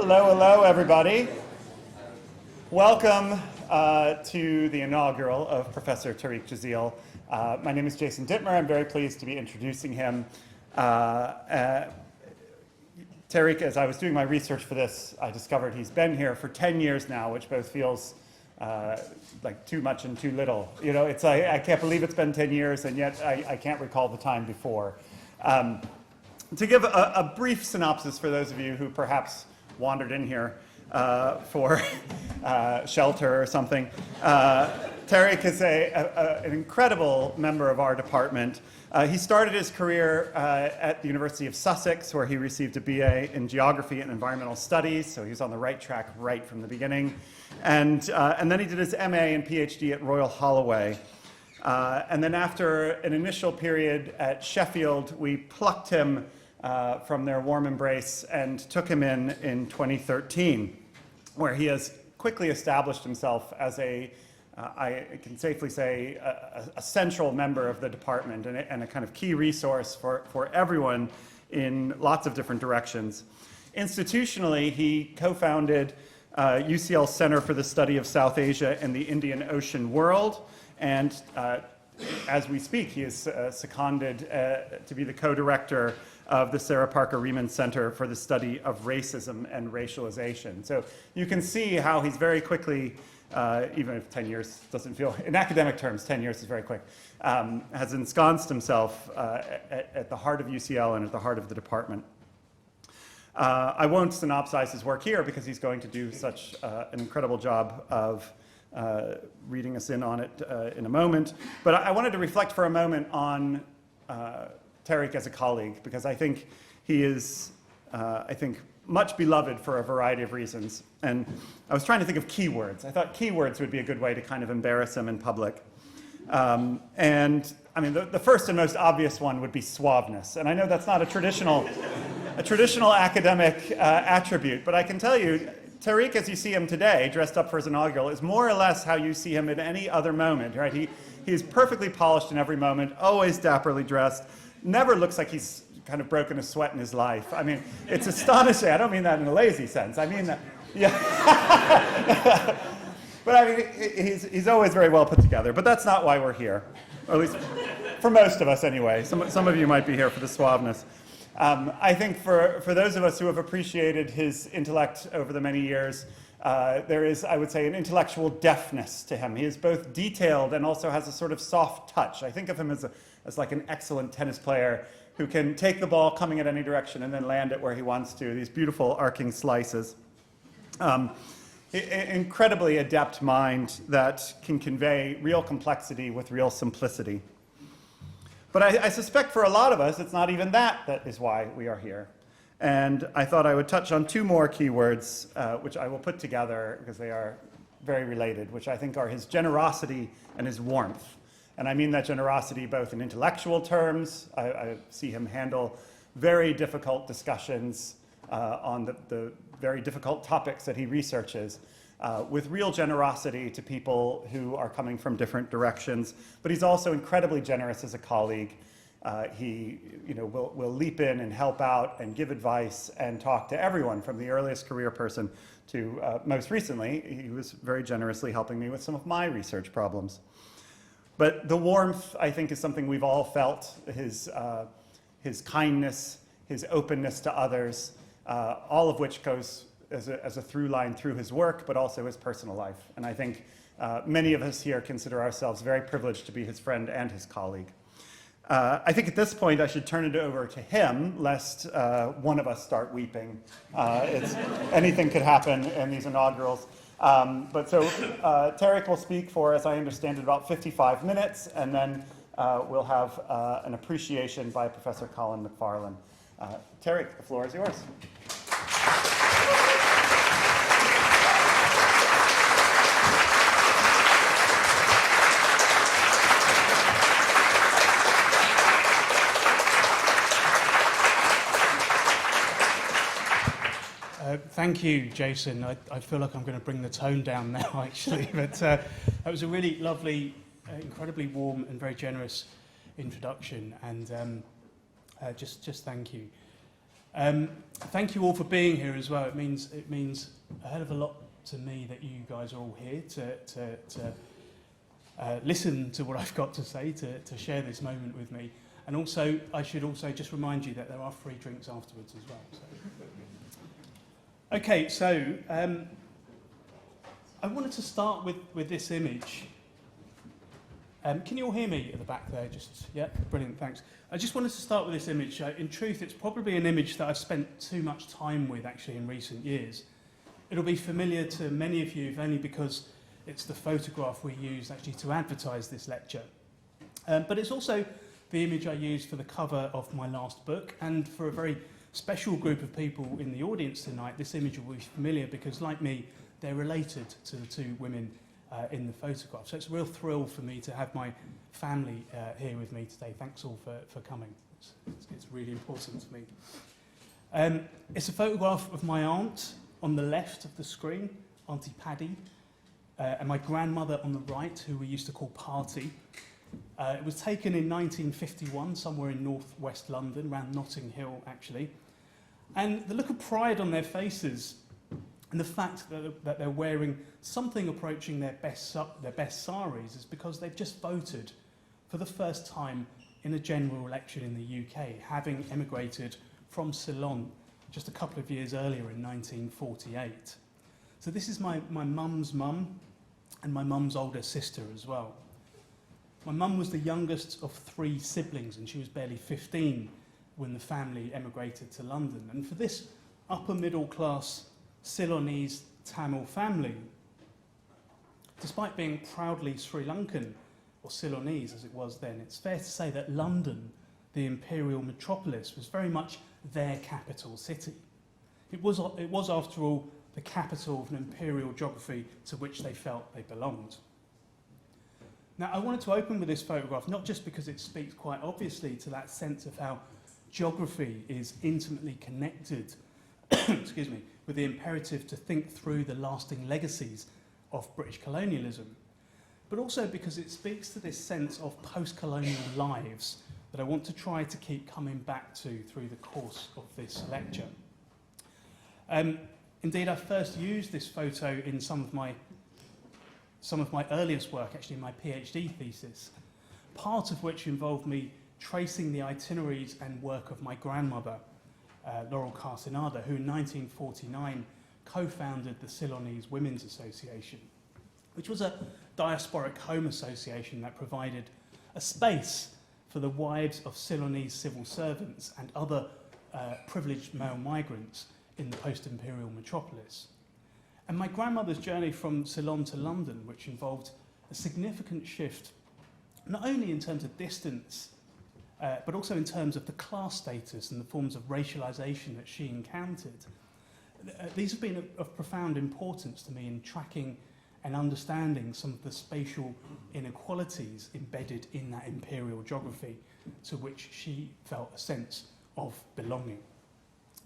Hello, hello, everybody. Welcome to the inaugural of Professor Tariq Jazeel. My name is Jason Dittmer. I'm very pleased to be introducing him. Tariq, as I was doing my research for this, I discovered he's been here for 10 years now, which both feels like too much and too little. You know, it's like, I can't believe it's been 10 years, and yet I can't recall the time before. To give a brief synopsis for those of you who perhaps wandered in here for shelter or something, Tariq is an incredible member of our department. He started his career at the University of Sussex, where he received a BA in Geography and Environmental Studies, so he was on the right track right from the beginning. And then he did his MA and PhD at Royal Holloway. And then after an initial period at Sheffield, we plucked him from their warm embrace and took him in 2013, where he has quickly established himself as I can safely say, a central member of the department and a kind of key resource for everyone in lots of different directions. Institutionally, he co-founded UCL Center for the Study of South Asia and the Indian Ocean World, and as we speak, he is seconded to be the co-director of the Sarah Parker Remond Center for the Study of Racism and Racialization. So you can see how he's very quickly, even if 10 years doesn't feel, in academic terms, 10 years is very quick, has ensconced himself at the heart of UCL and at the heart of the department. I won't synopsize his work here because he's going to do such an incredible job of reading us in on it in a moment. But I wanted to reflect for a moment on Tariq as a colleague, because I think he is, much beloved for a variety of reasons. And I was trying to think of keywords. I thought keywords would be a good way to kind of embarrass him in public. And I mean, the first and most obvious one would be suaveness. And I know that's not a traditional academic attribute, but I can tell you, Tariq, as you see him today, dressed up for his inaugural, is more or less how you see him at any other moment, right? He is perfectly polished in every moment, always dapperly dressed, never looks like he's kind of broken a sweat in his life. I mean, it's astonishing. I don't mean that in a lazy sense. I mean that, yeah. But I mean, he's always very well put together, but that's not why we're here, or at least for most of us anyway. Some of you might be here for the suaveness. I think for those of us who have appreciated his intellect over the many years, there is, I would say, an intellectual deftness to him. He is both detailed and also has a sort of soft touch. I think of him as like an excellent tennis player who can take the ball coming at any direction and then land it where he wants to, these beautiful arcing slices. Incredibly adept mind that can convey real complexity with real simplicity. But I suspect for a lot of us, it's not even that is why we are here. And I thought I would touch on two more keywords, which I will put together because they are very related, which I think are his generosity and his warmth. And I mean that generosity both in intellectual terms. I see him handle very difficult discussions on the very difficult topics that he researches, with real generosity to people who are coming from different directions. But he's also incredibly generous as a colleague. He will leap in and help out and give advice and talk to everyone from the earliest career person to most recently, he was very generously helping me with some of my research problems. But the warmth, I think, is something we've all felt, his kindness, his openness to others, all of which goes as a through line through his work, but also his personal life. And I think many of us here consider ourselves very privileged to be his friend and his colleague. I think at this point I should turn it over to him, lest one of us start weeping. Anything could happen in these inaugurals. But so Tariq will speak for, as I understand it, about 55 minutes, and then we'll have an appreciation by Professor Colin McFarlane. Tariq, the floor is yours. Thank you, Jason. I feel like I'm going to bring the tone down now, actually. But that was a really lovely, incredibly warm and very generous introduction. And just thank you. Thank you all for being here as well. It means a hell of a lot to me that you guys are all here to listen to what I've got to say, to share this moment with me. And also, I should also just remind you that there are free drinks afterwards as well. So. Okay, so I wanted to start with this image. Can you all hear me at the back there? Just, yeah, brilliant, thanks. I just wanted to start with this image. In truth, it's probably an image that I've spent too much time with, actually, in recent years. It'll be familiar to many of you, if only because it's the photograph we used, actually, to advertise this lecture. But it's also the image I used for the cover of my last book, and for a very special group of people in the audience tonight, this image will be familiar because, like me, they're related to the two women in the photograph. So it's a real thrill for me to have my family here with me today. Thanks all for coming. It's really important to me. It's a photograph of my aunt on the left of the screen, Auntie Paddy, and my grandmother on the right, who we used to call Party. It was taken in 1951, somewhere in northwest London, around Notting Hill, actually. And the look of pride on their faces, and the fact that they're wearing something approaching their best saris, is because they've just voted for the first time in a general election in the UK, having emigrated from Ceylon just a couple of years earlier in 1948. So this is my mum's mum and my mum's older sister as well. My mum was the youngest of 3 siblings, and she was barely 15 when the family emigrated to London. And for this upper middle class Ceylonese Tamil family, despite being proudly Sri Lankan, or Ceylonese as it was then, it's fair to say that London, the imperial metropolis, was very much their capital city. It was after all, the capital of an imperial geography to which they felt they belonged. Now, I wanted to open with this photograph, not just because it speaks quite obviously to that sense of how geography is intimately connected excuse me, with the imperative to think through the lasting legacies of British colonialism, but also because it speaks to this sense of post-colonial lives that I want to try to keep coming back to through the course of this lecture. Indeed, I first used this photo in some of my earliest work, actually my PhD thesis, part of which involved me tracing the itineraries and work of my grandmother, Laurel Carcinada, who in 1949 co-founded the Ceylonese Women's Association, which was a diasporic home association that provided a space for the wives of Ceylonese civil servants and other privileged male migrants in the post-imperial metropolis. And my grandmother's journey from Ceylon to London, which involved a significant shift, not only in terms of distance, but also in terms of the class status and the forms of racialisation that she encountered. These have been of profound importance to me in tracking and understanding some of the spatial inequalities embedded in that imperial geography to which she felt a sense of belonging.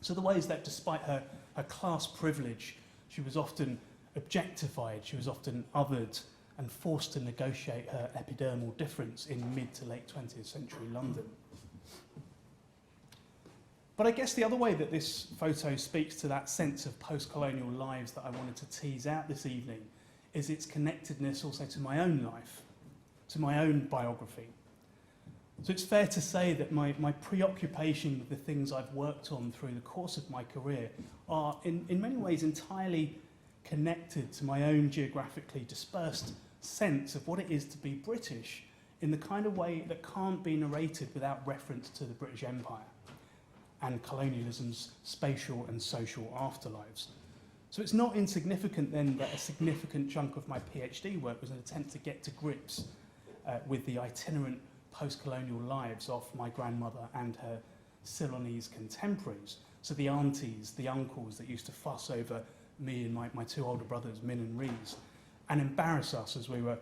So the ways that despite her class privilege, she was often objectified, she was often othered and forced to negotiate her epidermal difference in mid to late 20th century London. But I guess the other way that this photo speaks to that sense of post-colonial lives that I wanted to tease out this evening is its connectedness also to my own life, to my own biography. So it's fair to say that my preoccupation with the things I've worked on through the course of my career are in many ways entirely connected to my own geographically dispersed sense of what it is to be British in the kind of way that can't be narrated without reference to the British Empire and colonialism's spatial and social afterlives. So it's not insignificant then that a significant chunk of my PhD work was an attempt to get to grips with the itinerant post-colonial lives of my grandmother and her Ceylonese contemporaries. So the aunties, the uncles that used to fuss over me and my 2 older brothers, Min and Rees, and embarrass us as we were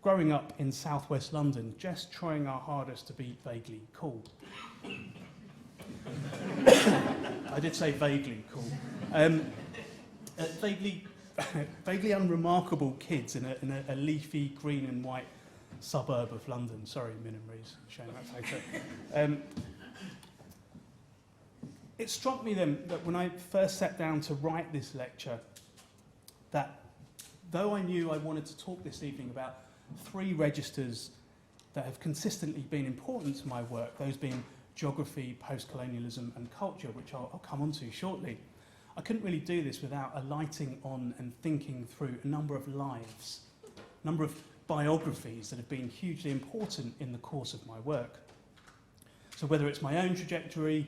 growing up in southwest London, just trying our hardest to be vaguely cool. I did say vaguely cool. Vaguely unremarkable kids in a leafy green and white suburb of London. Sorry, Min and Rees, showing that photo. It struck me then that when I first sat down to write this lecture, that though I knew I wanted to talk this evening about three registers that have consistently been important to my work, those being geography, postcolonialism and culture, which I'll come on to shortly, I couldn't really do this without alighting on and thinking through a number of lives, a number of biographies that have been hugely important in the course of my work. So whether it's my own trajectory,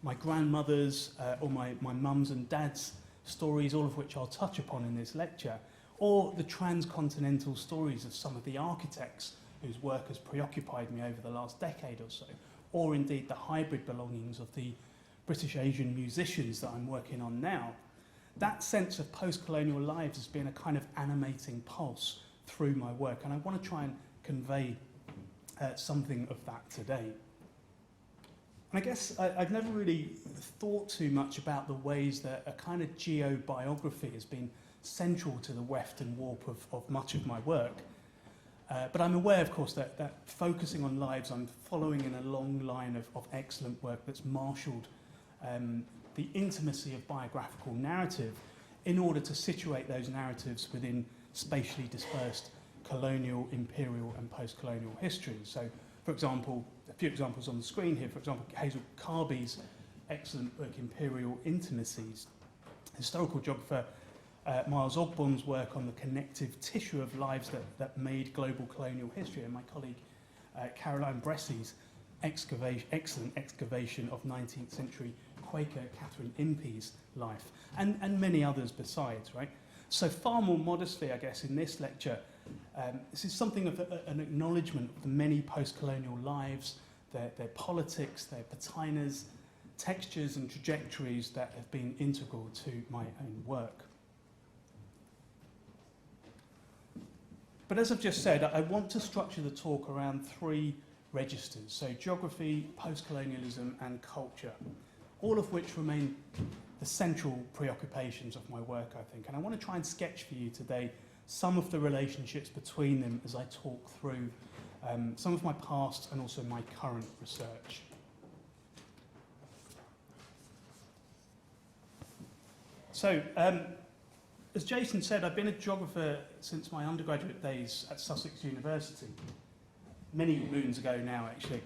my grandmother's or my mum's and dad's stories, all of which I'll touch upon in this lecture, or the transcontinental stories of some of the architects whose work has preoccupied me over the last decade or so, or indeed the hybrid belongings of the British Asian musicians that I'm working on now. That sense of post-colonial lives has been a kind of animating pulse through my work, and I want to try and convey something of that today. And I guess I've never really thought too much about the ways that a kind of geobiography has been central to the weft and warp of much of my work. But I'm aware, of course, that focusing on lives, I'm following in a long line of excellent work that's marshalled the intimacy of biographical narrative in order to situate those narratives within spatially dispersed colonial, imperial and post-colonial histories. So, for example, a few examples on the screen here, for example, Hazel Carby's excellent book, Imperial Intimacies. Historical geographer Miles Ogbon's work on the connective tissue of lives that made global colonial history, and my colleague Caroline Bressy's excellent excavation of 19th century Quaker Catherine Impey's life, and many others besides, right? So far more modestly, I guess, in this lecture, this is something of an acknowledgement of the many post-colonial lives, their politics, their patinas, textures and trajectories that have been integral to my own work. But as I've just said, I want to structure the talk around three registers, so geography, postcolonialism and culture, all of which remain the central preoccupations of my work, I think. And I want to try and sketch for you today some of the relationships between them as I talk through some of my past and also my current research. So, as Jason said, I've been a geographer since my undergraduate days at Sussex University, many moons ago now, actually.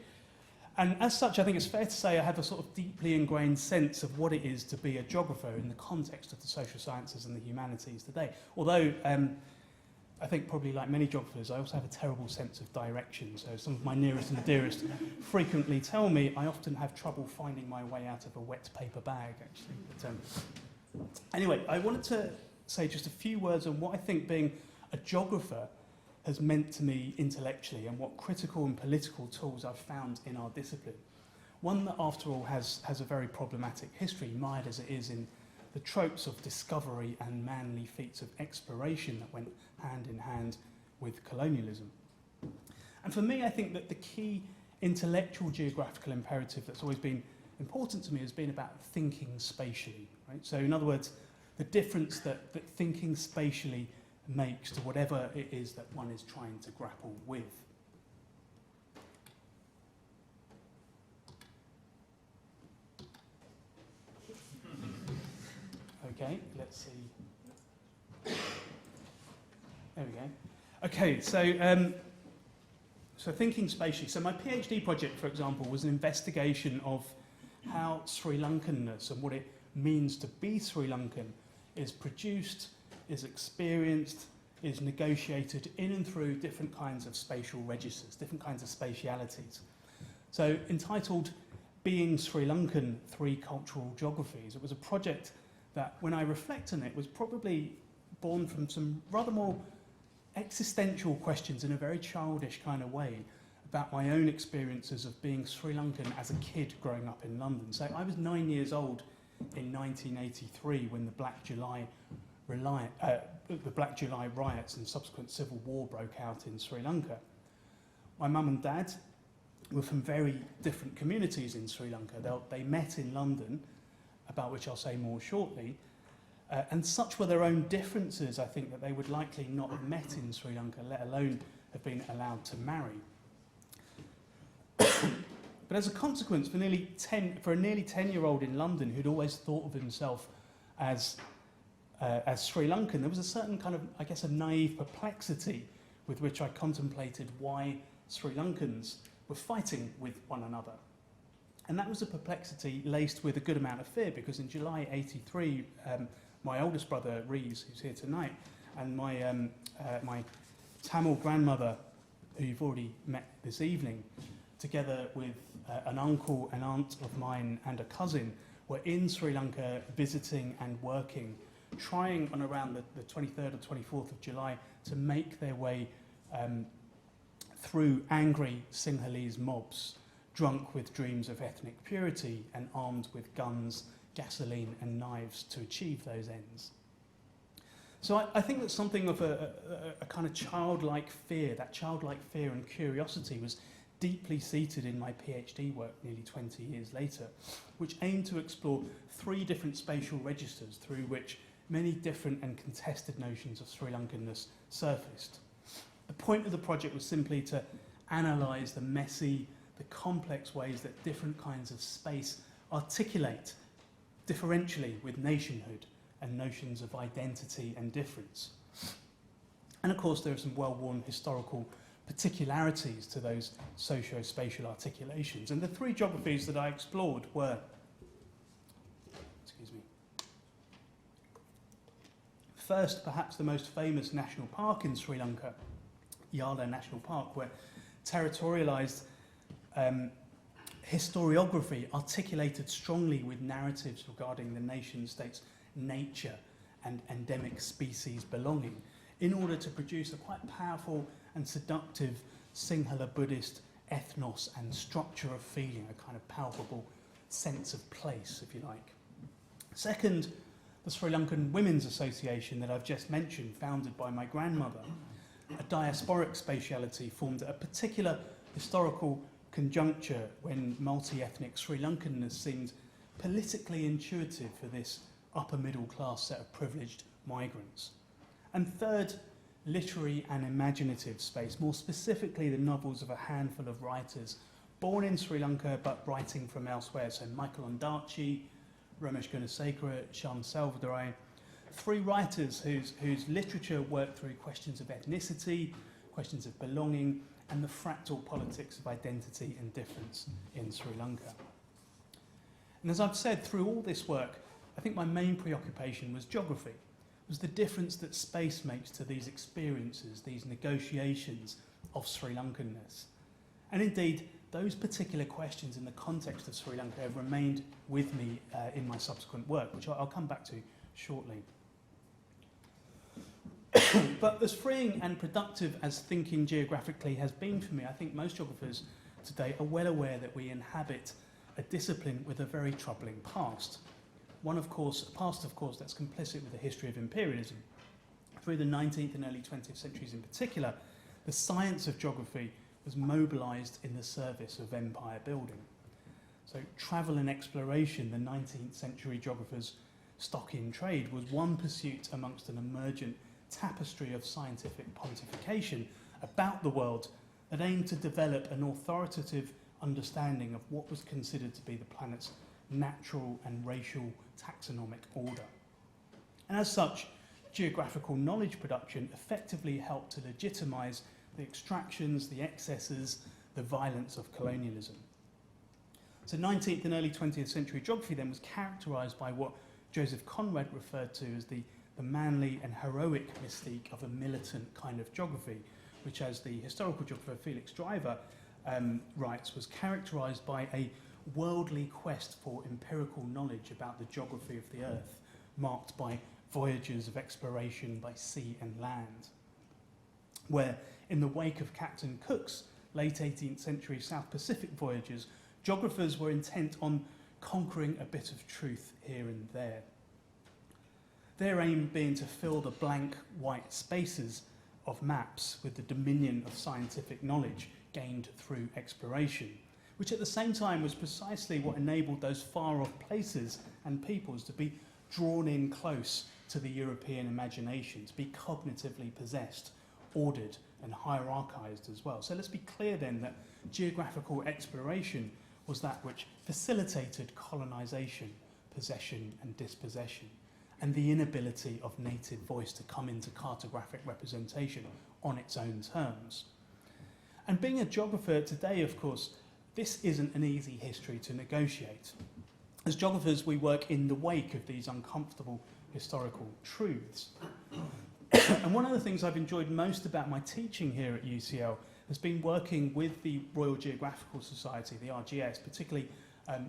And as such, I think it's fair to say I have a sort of deeply ingrained sense of what it is to be a geographer in the context of the social sciences and the humanities today. Although, I think probably like many geographers, I also have a terrible sense of direction. So some of my nearest and dearest frequently tell me I often have trouble finding my way out of a wet paper bag, actually. But, anyway, I wanted to say just a few words on what I think being a geographer has meant to me intellectually and what critical and political tools I've found in our discipline. One that, after all, has a very problematic history, mired as it is in the tropes of discovery and manly feats of exploration that went hand in hand with colonialism. And for me, I think that the key intellectual geographical imperative that's always been important to me has been about thinking spatially, right? So in other words, the difference that thinking spatially makes to whatever it is that one is trying to grapple with. Okay, let's see. There we go. Okay, so thinking spatially. So my PhD project, for example, was an investigation of how Sri Lankanness and what it means to be Sri Lankan is produced, is experienced, is negotiated in and through different kinds of spatial registers, different kinds of spatialities. So entitled Being Sri Lankan, Three Cultural Geographies, it was a project that, when I reflect on it, was probably born from some rather more existential questions in a very childish kind of way about my own experiences of being Sri Lankan as a kid growing up in London. So I was 9 years old in 1983 when the Black July riots and subsequent civil war broke out in Sri Lanka. My mum and dad were from very different communities in Sri Lanka. They met in London, about which I'll say more shortly, and such were their own differences, I think, that they would likely not have met in Sri Lanka, let alone have been allowed to marry. But as a consequence, for a nearly 10-year-old in London who'd always thought of himself as Sri Lankan, there was a certain kind of, I guess, a naive perplexity with which I contemplated why Sri Lankans were fighting with one another. And that was a perplexity laced with a good amount of fear, because in July '83, my oldest brother, Rees, who's here tonight, and my Tamil grandmother, who you've already met this evening, together with an uncle, an aunt of mine, and a cousin, were in Sri Lanka visiting and working, trying on around the 23rd or 24th of July to make their way through angry Sinhalese mobs, drunk with dreams of ethnic purity and armed with guns, gasoline and knives to achieve those ends. So I think that something of a kind of childlike fear, that childlike fear and curiosity, was deeply seated in my PhD work nearly 20 years later, which aimed to explore 3 different spatial registers through which many different and contested notions of Sri Lankanness surfaced. The point of the project was simply to analyse the messy, the complex ways that different kinds of space articulate differentially with nationhood and notions of identity and difference. And of course, there are some well-worn historical particularities to those socio-spatial articulations. And the 3 geographies that I explored were, first, perhaps the most famous national park in Sri Lanka, Yala National Park, where territorialised historiography articulated strongly with narratives regarding the nation-state's nature and endemic species belonging, in order to produce a quite powerful and seductive Sinhala Buddhist ethnos and structure of feeling, a kind of palpable sense of place, if you like. Second, the Sri Lankan Women's Association that I've just mentioned, founded by my grandmother, a diasporic spatiality formed at a particular historical conjuncture when multi-ethnic Sri Lankanness seemed politically intuitive for this upper middle class set of privileged migrants. And third, literary and imaginative space, more specifically the novels of a handful of writers born in Sri Lanka but writing from elsewhere. So Michael Ondaatje, Ramesh Gunasekara, Shyam Selvadurai, 3 writers whose literature worked through questions of ethnicity, questions of belonging, and the fractal politics of identity and difference in Sri Lanka. And as I've said, through all this work, I think my main preoccupation was geography. It was the difference that space makes to these experiences, these negotiations of Sri Lankanness. And indeed, those particular questions in the context of Sri Lanka have remained with me in my subsequent work, which I'll come back to shortly. But as freeing and productive as thinking geographically has been for me, I think most geographers today are well aware that we inhabit a discipline with a very troubling past. A past, of course, that's complicit with the history of imperialism. Through the 19th and early 20th centuries in particular, the science of geography was mobilised in the service of empire building. So travel and exploration, the 19th century geographers' stock in trade, was one pursuit amongst an emergent tapestry of scientific pontification about the world that aimed to develop an authoritative understanding of what was considered to be the planet's natural and racial taxonomic order. And as such, geographical knowledge production effectively helped to legitimise the extractions, the excesses, the violence of colonialism. So 19th and early 20th century geography then was characterised by what Joseph Conrad referred to as the manly and heroic mystique of a militant kind of geography, which, as the historical geographer Felix Driver writes, was characterised by a worldly quest for empirical knowledge about the geography of the earth, marked by voyages of exploration by sea and land, where, in the wake of Captain Cook's late 18th century South Pacific voyages, geographers were intent on conquering a bit of truth here and there. Their aim being to fill the blank white spaces of maps with the dominion of scientific knowledge gained through exploration, which at the same time was precisely what enabled those far-off places and peoples to be drawn in close to the European imagination, to be cognitively possessed, ordered and hierarchized as well. So let's be clear then that geographical exploration was that which facilitated colonisation, possession and dispossession, and the inability of native voice to come into cartographic representation on its own terms. And being a geographer today, of course, this isn't an easy history to negotiate. As geographers, we work in the wake of these uncomfortable historical truths. And one of the things I've enjoyed most about my teaching here at UCL has been working with the Royal Geographical Society, the RGS, particularly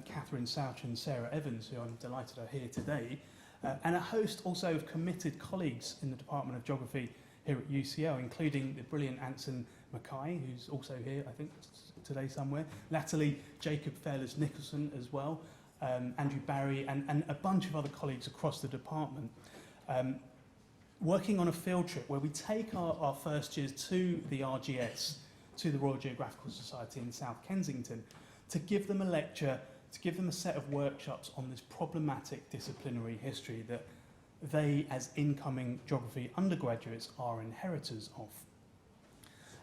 Catherine Souch and Sarah Evans, who I'm delighted are here today, and a host also of committed colleagues in the Department of Geography here at UCL, including the brilliant Anson Mackay, who's also here, I think, today somewhere, latterly Jacob Fairless-Nicholson as well, Andrew Barry, and a bunch of other colleagues across the department, working on a field trip where we take our first years to the RGS, to the Royal Geographical Society in South Kensington, to give them a lecture, to give them a set of workshops on this problematic disciplinary history that they, as incoming geography undergraduates, are inheritors of.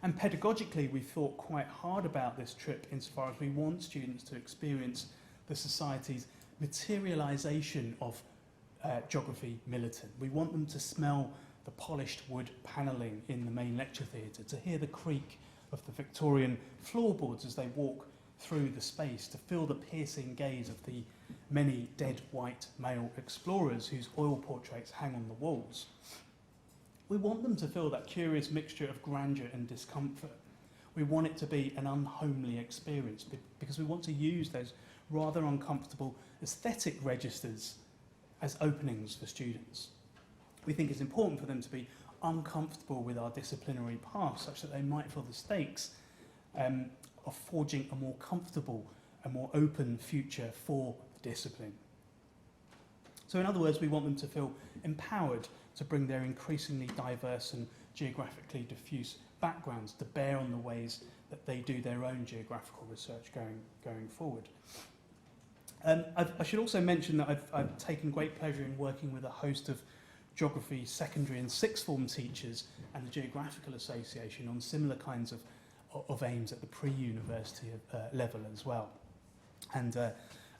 And pedagogically, we thought quite hard about this trip insofar as we want students to experience the Society's materialisation of geography militant. We want them to smell the polished wood panelling in the main lecture theatre, to hear the creak of the Victorian floorboards as they walk through the space, to feel the piercing gaze of the many dead white male explorers whose oil portraits hang on the walls. We want them to feel that curious mixture of grandeur and discomfort. We want it to be an unhomely experience because we want to use those rather uncomfortable aesthetic registers as openings for students. We think it's important for them to be uncomfortable with our disciplinary past, such that they might feel the stakes of forging a more comfortable, a more open future for the discipline. So in other words, we want them to feel empowered to bring their increasingly diverse and geographically diffuse backgrounds to bear on the ways that they do their own geographical research going forward. I should also mention that I've taken great pleasure in working with a host of geography secondary and sixth form teachers and the Geographical Association on similar kinds of aims at the pre-university level as well. And a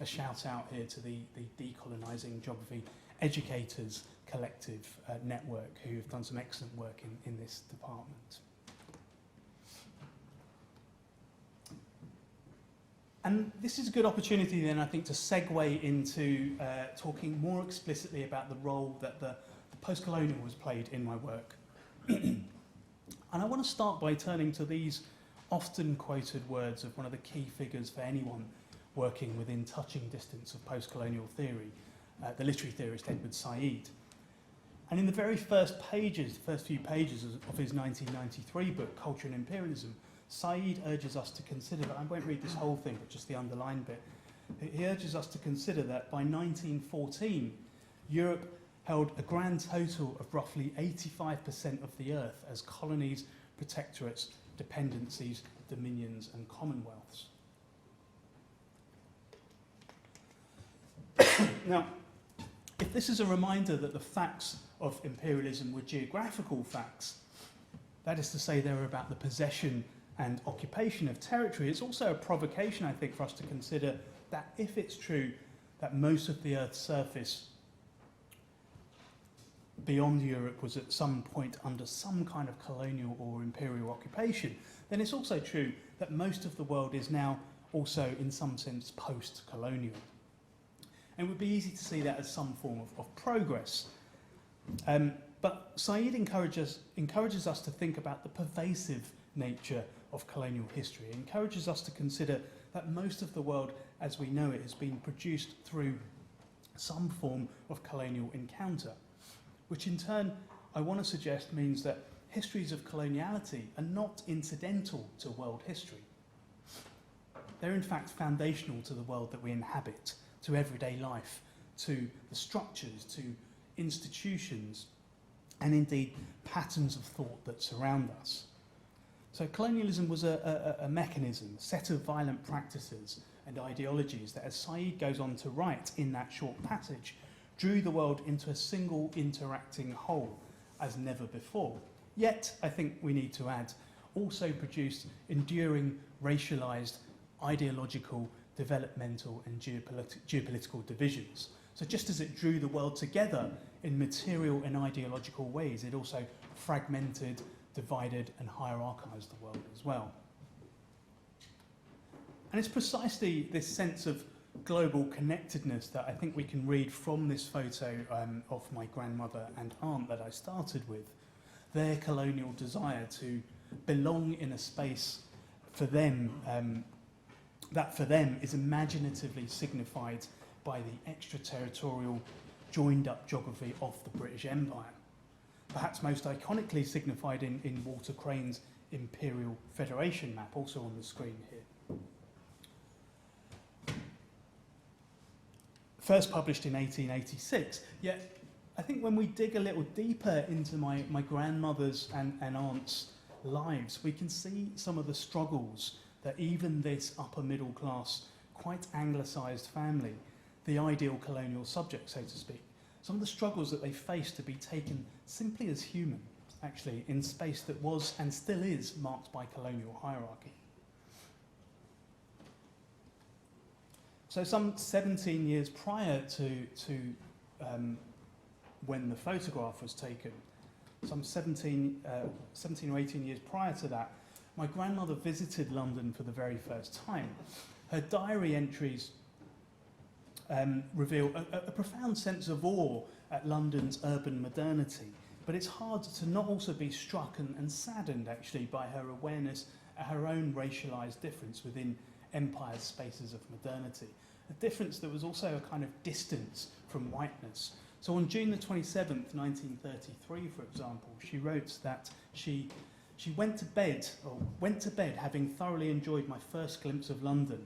shout out here to the Decolonising Geography Educators Collective network, who have done some excellent work in this department. And this is a good opportunity then, I think, to segue into talking more explicitly about the role that the postcolonial has played in my work. And I want to start by turning to these often quoted words of one of the key figures for anyone working within touching distance of postcolonial theory, the literary theorist Edward Said. And in the very first few pages of his 1993 book, Culture and Imperialism, Said urges us to consider, I won't read this whole thing, but just the underlined bit. He urges us to consider that by 1914, Europe held a grand total of roughly 85% of the earth as colonies, protectorates, dependencies, dominions, and commonwealths. Now, if this is a reminder that the facts of imperialism were geographical facts, that is to say they were about the possession and occupation of territory, it's also a provocation, I think, for us to consider that if it's true that most of the Earth's surface beyond Europe was at some point under some kind of colonial or imperial occupation, then it's also true that most of the world is now also, in some sense, post-colonial. And it would be easy to see that as some form of progress. But Said encourages us to think about the pervasive nature of colonial history. It encourages us to consider that most of the world as we know it has been produced through some form of colonial encounter, which in turn I want to suggest means that histories of coloniality are not incidental to world history. They're in fact foundational to the world that we inhabit, to everyday life, to the structures, to institutions, and indeed patterns of thought that surround us. So colonialism was a mechanism, a set of violent practices and ideologies that, as Said goes on to write in that short passage, drew the world into a single interacting whole as never before. Yet, I think we need to add, also produced enduring racialised, ideological, developmental and geopolitical divisions. So just as it drew the world together in material and ideological ways, it also fragmented, divided and hierarchized the world as well. And it's precisely this sense of global connectedness that I think we can read from this photo of my grandmother and aunt that I started with. Their colonial desire to belong in a space for them, that for them is imaginatively signified by the extraterritorial joined-up geography of the British Empire. Perhaps most iconically signified in Walter Crane's Imperial Federation map, also on the screen here. First published in 1886, yet I think when we dig a little deeper into my grandmother's and aunt's lives, we can see some of the struggles that even this upper middle class, quite anglicised family, the ideal colonial subject, so to speak, some of the struggles that they faced to be taken simply as human, actually, in space that was and still is marked by colonial hierarchy. So some 17 years prior to when the photograph was taken, some 17 or 18 years prior to that, my grandmother visited London for the very first time. Her diary entries reveal a profound sense of awe at London's urban modernity, but it's hard to not also be struck and saddened actually by her awareness at her own racialised difference within empire's spaces of modernity, a difference that was also a kind of distance from whiteness. So on June the 27th, 1933, for example, she wrote that she went to bed having thoroughly enjoyed my first glimpse of London.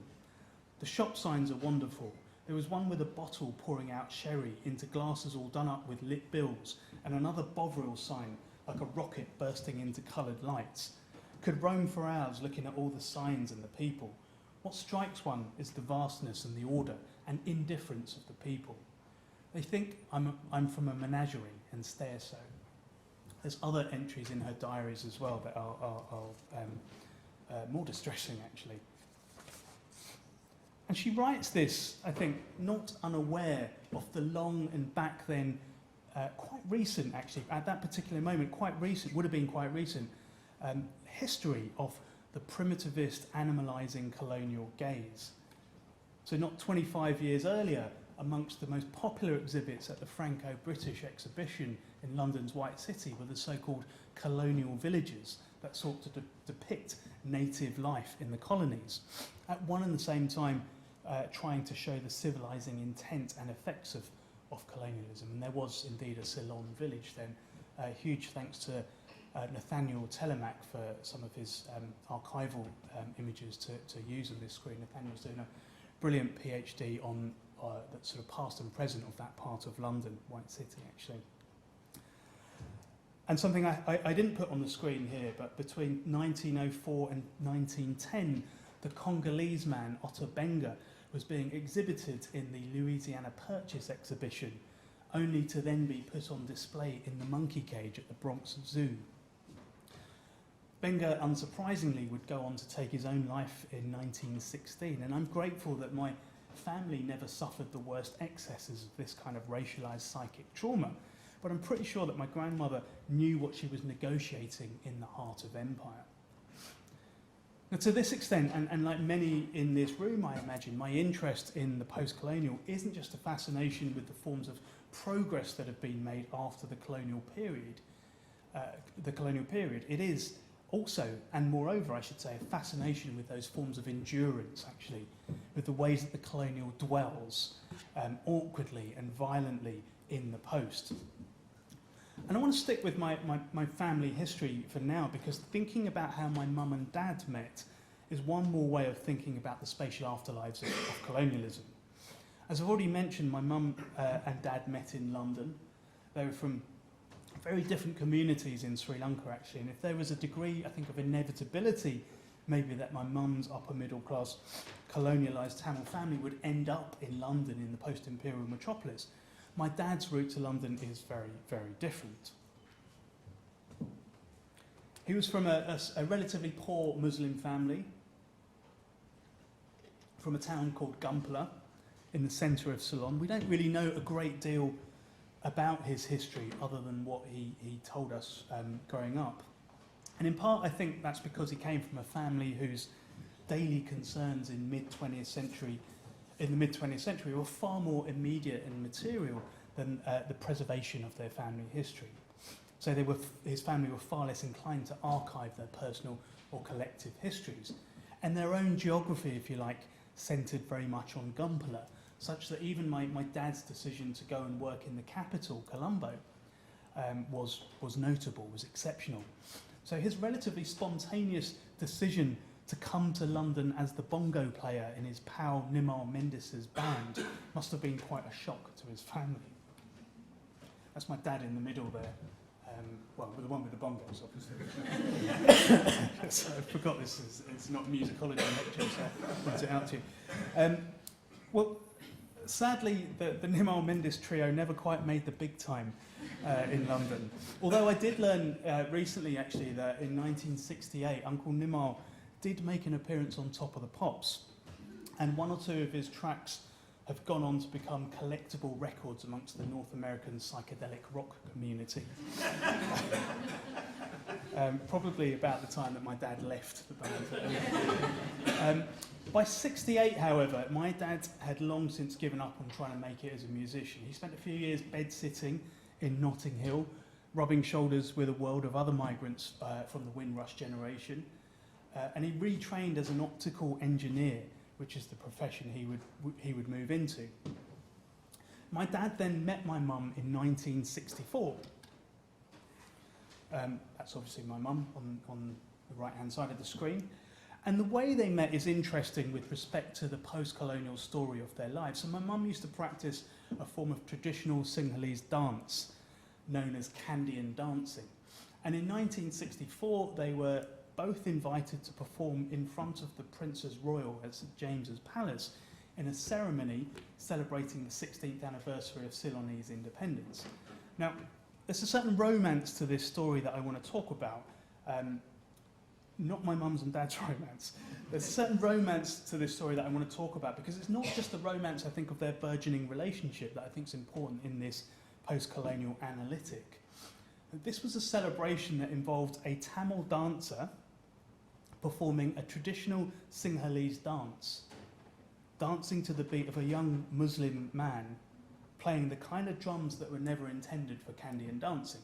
The shop signs are wonderful. There was one with a bottle pouring out sherry into glasses all done up with lit bills, and another Bovril sign like a rocket bursting into coloured lights. Could roam for hours looking at all the signs and the people. What strikes one is the vastness and the order and indifference of the people. They think I'm from a menagerie and stare so. There's other entries in her diaries as well that are more distressing, actually. And she writes this, I think, not unaware of the long and back then, quite recent, actually, at that particular moment, quite recent, would have been quite recent, history of the primitivist, animalising colonial gaze. So not 25 years earlier, amongst the most popular exhibits at the Franco-British exhibition in London's White City were the so-called colonial villages that sought to depict native life in the colonies, at one and the same time trying to show the civilising intent and effects of colonialism. And there was indeed a Ceylon village then. Huge thanks to Nathaniel Telemack for some of his archival images to use on this screen. Nathaniel's doing a brilliant PhD on that sort of past and present of that part of London, White City, actually. And something I didn't put on the screen here, but between 1904 and 1910, the Congolese man Otto Benga was being exhibited in the Louisiana Purchase exhibition, only to then be put on display in the monkey cage at the Bronx Zoo. Benga, unsurprisingly, would go on to take his own life in 1916, and I'm grateful that my family never suffered the worst excesses of this kind of racialised psychic trauma, but I'm pretty sure that my grandmother knew what she was negotiating in the heart of empire. Now, to this extent, and like many in this room, I imagine, my interest in the post-colonial isn't just a fascination with the forms of progress that have been made after the colonial period. It is also, and moreover, I should say, a fascination with those forms of endurance, actually, with the ways that the colonial dwells awkwardly and violently in the post. And I want to stick with my family history for now, because thinking about how my mum and dad met is one more way of thinking about the spatial afterlives of colonialism. As I've already mentioned, my mum and dad met in London. They were from very different communities in Sri Lanka, actually, and if there was a degree, I think, of inevitability, maybe that my mum's upper middle class colonialised Tamil family would end up in London in the post-imperial metropolis, my dad's route to London is very, very different. He was from a relatively poor Muslim family. from a town called Gumpala in the centre of Ceylon. We don't really know a great deal about his history other than what he told us growing up. And in part, I think that's because he came from a family whose daily concerns in the mid-20th century were far more immediate and material than the preservation of their family history. So his family were far less inclined to archive their personal or collective histories. And their own geography, if you like, centred very much on Gumpala, such that even my dad's decision to go and work in the capital, Colombo, was notable, was exceptional. So his relatively spontaneous decision to come to London as the bongo player in his pal Nimar Mendis's band must have been quite a shock to his family. That's my dad in the middle there. Well, the one with the bongos, obviously. So I forgot it's not a musicology lecture, so I'll point it out to you. Well, sadly, the Nimar Mendis trio never quite made the big time in London. Although I did learn recently, actually, that in 1968, Uncle Nimar did make an appearance on Top of the Pops, and one or two of his tracks have gone on to become collectible records amongst the North American psychedelic rock community. Probably about the time that my dad left the band. By 68, however, my dad had long since given up on trying to make it as a musician. He spent a few years bed-sitting in Notting Hill, rubbing shoulders with a world of other migrants from the Windrush generation, and he retrained as an optical engineer, which is the profession he would move into. My dad then met my mum in 1964. That's obviously my mum on the right-hand side of the screen. And the way they met is interesting with respect to the post-colonial story of their lives. So my mum used to practice a form of traditional Sinhalese dance known as Kandyan dancing. And in 1964, they were both invited to perform in front of the Princess Royal at St James's Palace in a ceremony celebrating the 16th anniversary of Ceylonese independence. Now, there's a certain romance to this story that I want to talk about. Not my mum's and dad's romance. There's a certain romance to this story that I want to talk about because it's not just the romance, I think, of their burgeoning relationship that I think is important in this post-colonial analytic. This was a celebration that involved a Tamil dancer performing a traditional Sinhalese dance, dancing to the beat of a young Muslim man playing the kind of drums that were never intended for Kandyan dancing.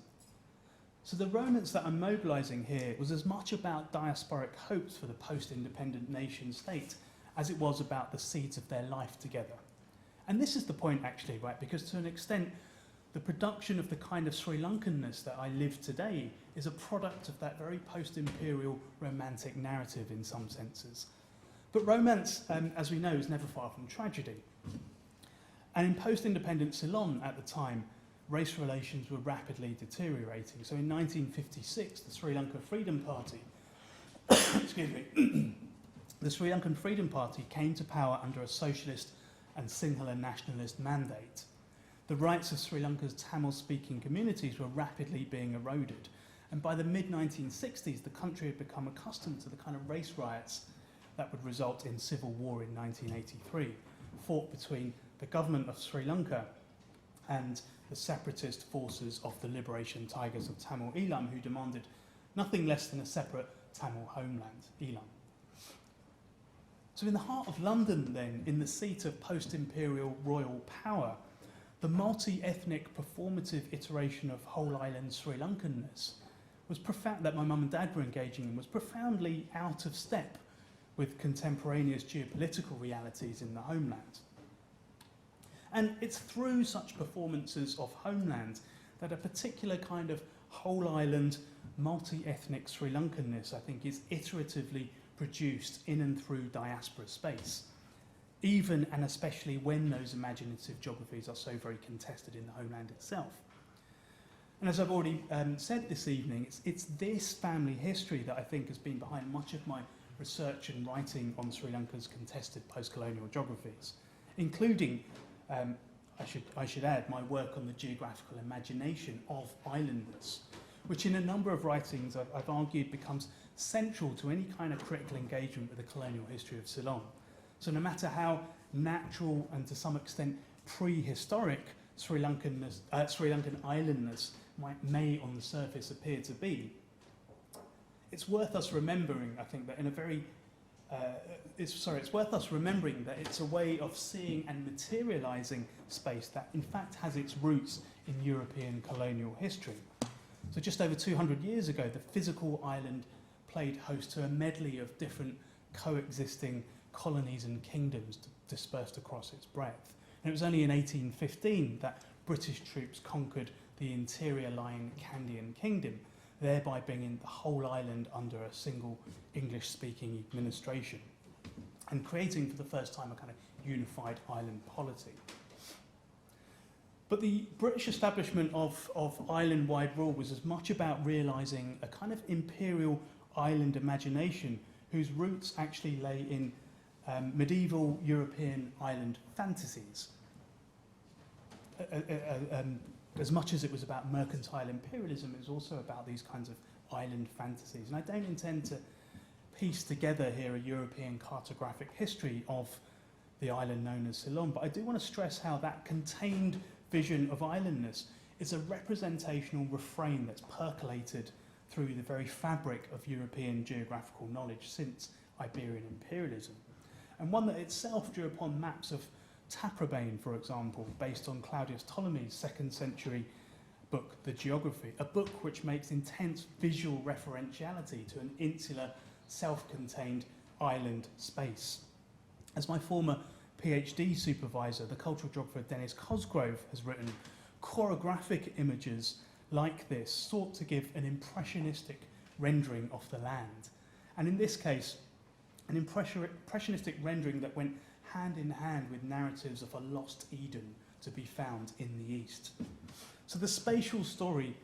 So the romance that I'm mobilising here was as much about diasporic hopes for the post-independent nation state as it was about the seeds of their life together. And this is the point, actually, right? Because to an extent, the production of the kind of Sri Lankanness that I live today is a product of that very post-imperial romantic narrative in some senses. But romance, as we know, is never far from tragedy. And in post-independent Ceylon at the time, race relations were rapidly deteriorating. So in 1956, the Sri Lankan Freedom Party, excuse me, the Sri Lankan Freedom Party came to power under a socialist and Sinhala nationalist mandate. The rights of Sri Lanka's Tamil-speaking communities were rapidly being eroded. And by the mid-1960s, the country had become accustomed to the kind of race riots that would result in civil war in 1983, fought between the government of Sri Lanka and the separatist forces of the Liberation Tigers of Tamil Eelam, who demanded nothing less than a separate Tamil homeland, Eelam. So in the heart of London then, in the seat of post-imperial royal power, the multi-ethnic performative iteration of whole island Sri Lankanness was profound, that my mum and dad were engaging in, was profoundly out of step with contemporaneous geopolitical realities in the homeland. And it's through such performances of homeland that a particular kind of whole island, multi-ethnic Sri Lankanness, I think, is iteratively produced in and through diaspora space, even and especially when those imaginative geographies are so very contested in the homeland itself. And as I've already said this evening, it's this family history that I think has been behind much of my research and writing on Sri Lanka's contested post-colonial geographies, including, I should add, my work on the geographical imagination of islandness, which in a number of writings I've argued becomes central to any kind of critical engagement with the colonial history of Ceylon. So no matter how natural and to some extent prehistoric Sri Lankan islandness may on the surface appear to be, it's worth us remembering, I think, that in a very it's worth us remembering that it's a way of seeing and materializing space that in fact has its roots in European colonial history. So just over 200 years ago, the physical island played host to a medley of different coexisting colonies and kingdoms dispersed across its breadth. And it was only in 1815 that British troops conquered the interior-lying Kandyan kingdom, thereby bringing the whole island under a single English-speaking administration and creating for the first time a kind of unified island polity. But the British establishment of island-wide rule was as much about realising a kind of imperial island imagination whose roots actually lay in medieval European island fantasies. As much as it was about mercantile imperialism, it was also about these kinds of island fantasies. And I don't intend to piece together here a European cartographic history of the island known as Ceylon, but I do want to stress how that contained vision of islandness is a representational refrain that's percolated through the very fabric of European geographical knowledge since Iberian imperialism, and one that itself drew upon maps of Taprobane, for example, based on Claudius Ptolemy's 2nd century book, The Geography, a book which makes intense visual referentiality to an insular, self-contained island space. As my former PhD supervisor, the cultural geographer Dennis Cosgrove, has written, choreographic images like this sought to give an impressionistic rendering of the land. And in this case, an impressionistic rendering that went hand in hand with narratives of a lost Eden to be found in the East. So the spatial story,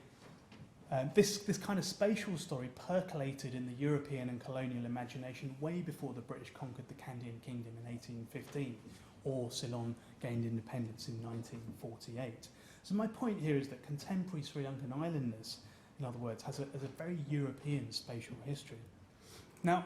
this kind of spatial story percolated in the European and colonial imagination way before the British conquered the Kandyan Kingdom in 1815, or Ceylon gained independence in 1948. So my point here is that contemporary Sri Lankan islandness, in other words, has a very European spatial history. Now,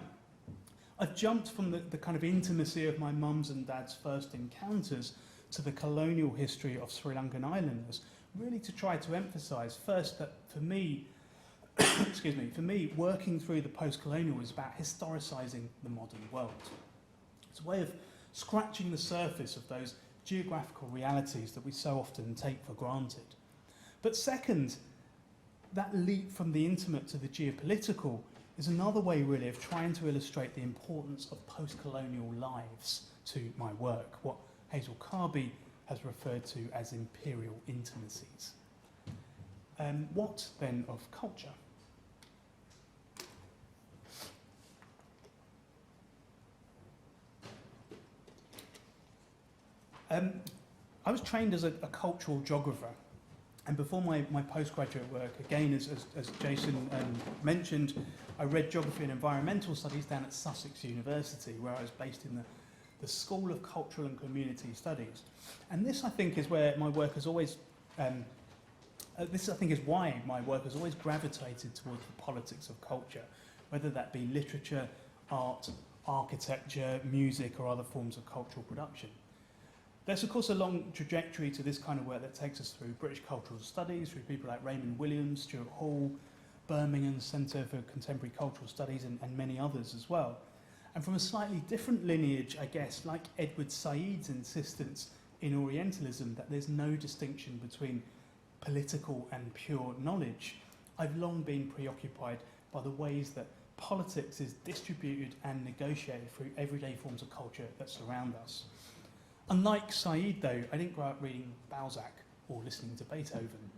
I've jumped from the kind of intimacy of my mum's and dad's first encounters to the colonial history of Sri Lankan islanders, really to try to emphasise first that for me, working through the postcolonial is about historicising the modern world. It's a way of scratching the surface of those geographical realities that we so often take for granted. But second, that leap from the intimate to the geopolitical is another way really of trying to illustrate the importance of post-colonial lives to my work, what Hazel Carby has referred to as imperial intimacies. What then of culture? I was trained as a cultural geographer, and before my postgraduate work, again, as Jason mentioned, I read geography and environmental studies down at Sussex University, where I was based in the School of Cultural and Community Studies. And this, I think, is where my work has always, is why my work has always gravitated towards the politics of culture, whether that be literature, art, architecture, music, or other forms of cultural production. There's, of course, a long trajectory to this kind of work that takes us through British cultural studies, through people like Raymond Williams, Stuart Hall, Birmingham Centre for Contemporary Cultural Studies, and many others as well. And from a slightly different lineage, I guess, like Edward Said's insistence in Orientalism that there's no distinction between political and pure knowledge, I've long been preoccupied by the ways that politics is distributed and negotiated through everyday forms of culture that surround us. Unlike Said, though, I didn't grow up reading Balzac or listening to Beethoven.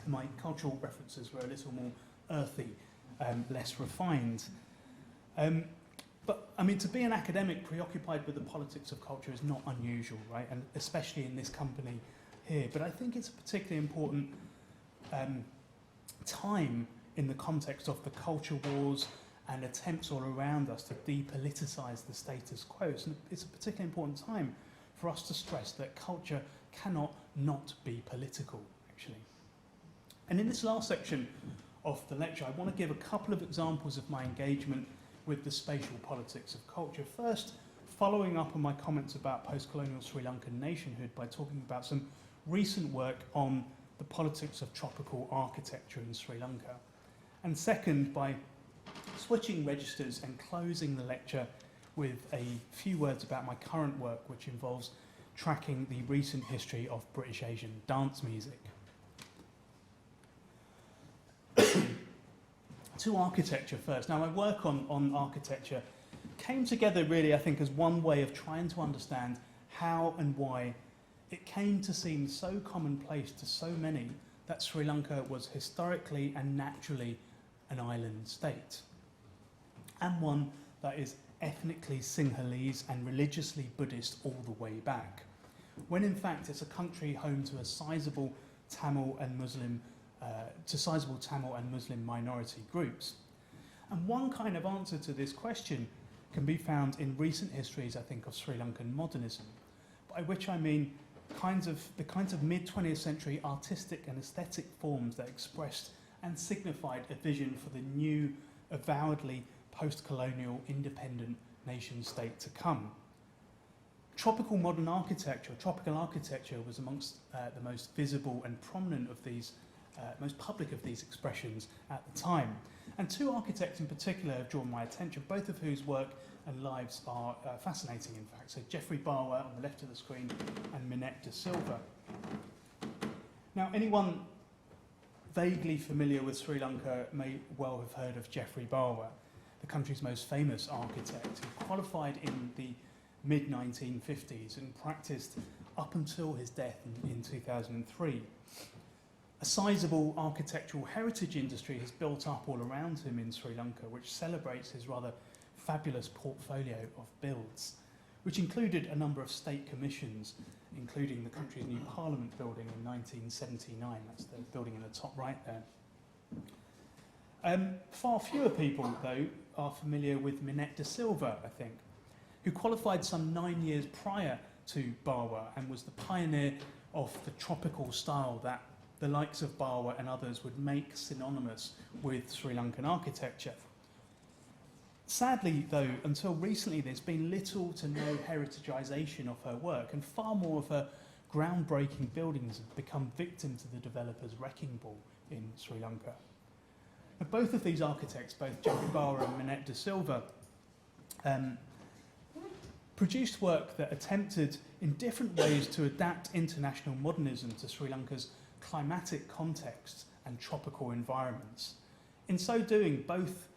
My cultural references were a little more earthy, less refined. But, I mean, to be an academic preoccupied with the politics of culture is not unusual, right? And especially in this company here. But I think it's a particularly important time in the context of the culture wars and attempts all around us to depoliticise the status quo. It's a particularly important time for us to stress that culture cannot not be political, actually. And in this last section of the lecture, I want to give a couple of examples of my engagement with the spatial politics of culture. First, following up on my comments about post-colonial Sri Lankan nationhood by talking about some recent work on the politics of tropical architecture in Sri Lanka. And second, by switching registers and closing the lecture with a few words about my current work, which involves tracking the recent history of British Asian dance music. To architecture first. Now, my work on architecture came together really, I think, as one way of trying to understand how and why it came to seem so commonplace to so many that Sri Lanka was historically and naturally an island state, and one that is ethnically Sinhalese and religiously Buddhist all the way back, when in fact it's a country home to a sizable Tamil and Muslim minority groups. And one kind of answer to this question can be found in recent histories, I think, of Sri Lankan modernism, by which I mean the kinds of mid-20th century artistic and aesthetic forms that expressed and signified a vision for the new, avowedly post-colonial independent nation state to come. Tropical modern architecture, tropical architecture, was amongst the most visible and prominent of these, most public of these expressions at the time. And two architects in particular have drawn my attention, both of whose work and lives are fascinating, in fact. So Geoffrey Barwer on the left of the screen and Minette de Silva. Now, anyone vaguely familiar with Sri Lanka may well have heard of Geoffrey Barwer, the country's most famous architect, who qualified in the mid-1950s and practiced up until his death in 2003. A sizable architectural heritage industry has built up all around him in Sri Lanka, which celebrates his rather fabulous portfolio of builds, which included a number of state commissions, including the country's new parliament building in 1979. That's the building in the top right there. Far fewer people, though, are familiar with Minette de Silva, I think, who qualified some 9 years prior to Barwer and was the pioneer of the tropical style that the likes of Barwer and others would make synonymous with Sri Lankan architecture. Sadly, though, until recently, there's been little to no heritagisation of her work, and far more of her groundbreaking buildings have become victim to the developers' wrecking ball in Sri Lanka. Now, both of these architects, both Geoffrey Barwer and Minette de Silva, produced work that attempted in different ways to adapt international modernism to Sri Lanka's climatic context and tropical environments. In so doing, both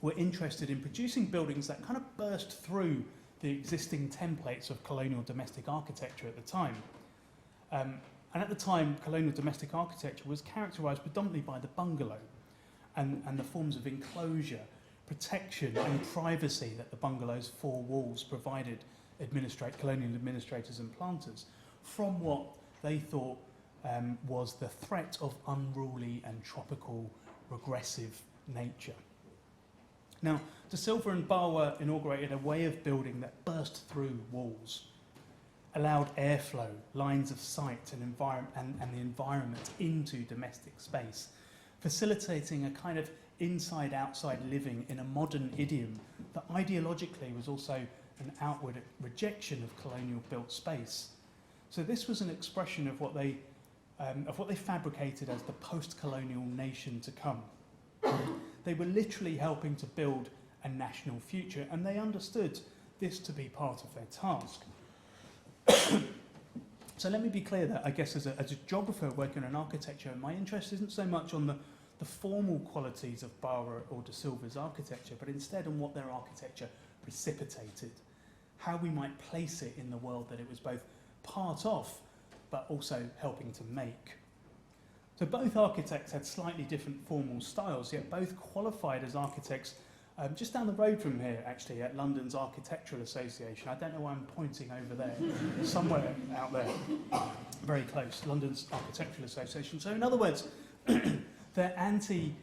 were interested in producing buildings that kind of burst through the existing templates of colonial domestic architecture at the time. And at the time, colonial domestic architecture was characterised predominantly by the bungalow and the forms of enclosure, protection and privacy that the bungalow's four walls provided colonial administrators and planters from what they thought was the threat of unruly and tropical regressive nature. Now, de Silva and Barwer inaugurated a way of building that burst through walls, allowed airflow, lines of sight and the environment into domestic space, facilitating a kind of inside-outside living in a modern idiom that ideologically was also an outward rejection of colonial-built space. So this was an expression of what they fabricated as the post-colonial nation to come. They were literally helping to build a national future, and they understood this to be part of their task. So let me be clear that, I guess, as a geographer working on architecture, my interest isn't so much on the formal qualities of Barwer or de Silva's architecture, but instead on what their architecture precipitated, how we might place it in the world that it was both part of, but also helping to make. So both architects had slightly different formal styles, yet both qualified as architects just down the road from here, actually, at London's Architectural Association. I don't know why I'm pointing over there, somewhere out there, very close, London's Architectural Association. So in other words, their anti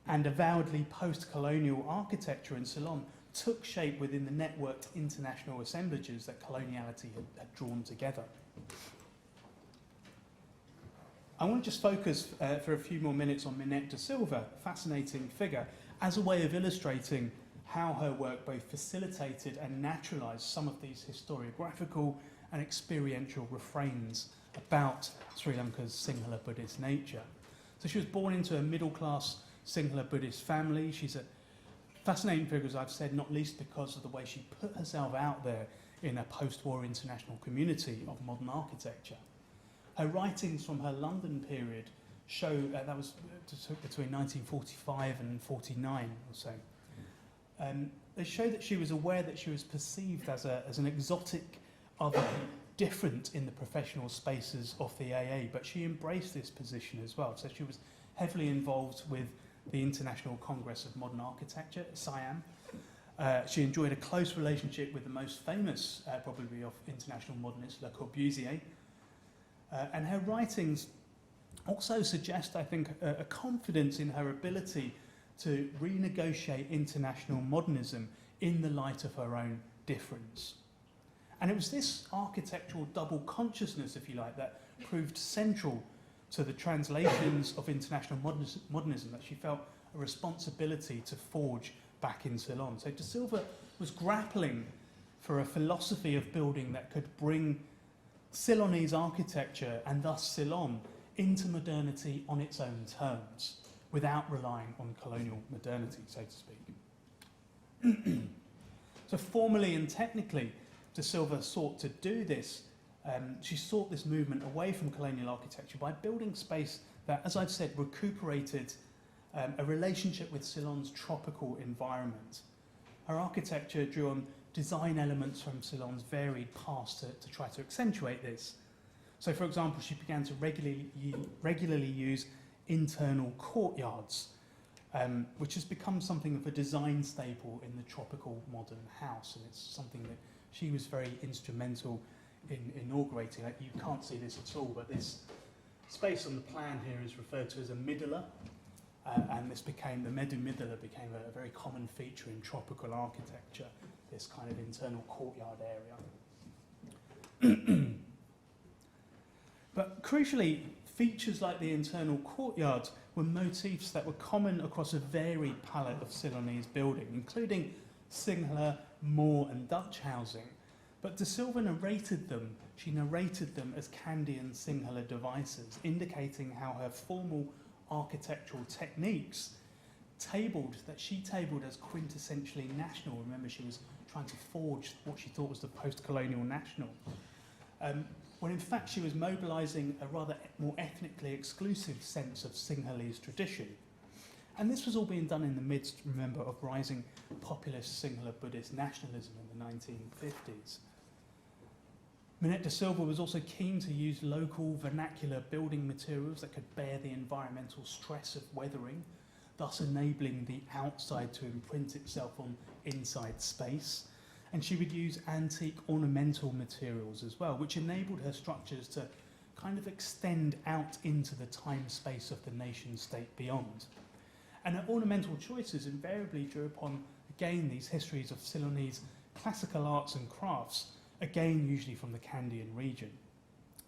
and avowedly post-colonial architecture in Ceylon took shape within the networked international assemblages that coloniality had drawn together. I want to just focus for a few more minutes on Minette de Silva, a fascinating figure, as a way of illustrating how her work both facilitated and naturalised some of these historiographical and experiential refrains about Sri Lanka's Sinhala Buddhist nature. So she was born into a middle-class Sinhala Buddhist family. She's a fascinating figure, as I've said, not least because of the way she put herself out there in a post-war international community of modern architecture. Her writings from her London period show, that was between 1945 and 49 or so, they show that she was aware that she was perceived as an exotic other, different in the professional spaces of the AA, but she embraced this position as well. So she was heavily involved with the International Congress of Modern Architecture, SIAM. She enjoyed a close relationship with the most famous, probably of international modernists, Le Corbusier. And her writings also suggest, I think, a confidence in her ability to renegotiate international modernism in the light of her own difference. And it was this architectural double consciousness, if you like, that proved central to the translations of international modernism that she felt a responsibility to forge back in Ceylon. So De Silva was grappling for a philosophy of building that could bring Ceylonese architecture and thus Ceylon into modernity on its own terms, without relying on colonial modernity, so to speak. So formally and technically, De Silva sought to do this. She sought this movement away from colonial architecture by building space that, as I've said, recuperated a relationship with Ceylon's tropical environment. Her architecture drew on design elements from Ceylon's varied past to try to accentuate this. So, for example, she began to regularly use internal courtyards, which has become something of a design staple in the tropical modern house, and it's something that she was very instrumental in inaugurating. You can't see this at all, but this space on the plan here is referred to as a middler, and this became, the medu middler became a very common feature in tropical architecture, this kind of internal courtyard area. But crucially, features like the internal courtyards were motifs that were common across a varied palette of Ceylonese building, including Sinhala, Moor and Dutch housing. But De Silva narrated them as Kandyan Sinhala devices, indicating how her formal architectural techniques she tabled as quintessentially national. Remember, she was trying to forge what she thought was the post-colonial national. When in fact she was mobilising a rather more ethnically exclusive sense of Sinhalese tradition. And this was all being done in the midst, remember, of rising populist Sinhala Buddhist nationalism in the 1950s. Minette De Silva was also keen to use local vernacular building materials that could bear the environmental stress of weathering, thus enabling the outside to imprint itself on inside space. And she would use antique ornamental materials as well, which enabled her structures to kind of extend out into the time-space of the nation-state beyond. And her ornamental choices invariably drew upon, again, these histories of Ceylonese classical arts and crafts, again, usually from the Kandyan region.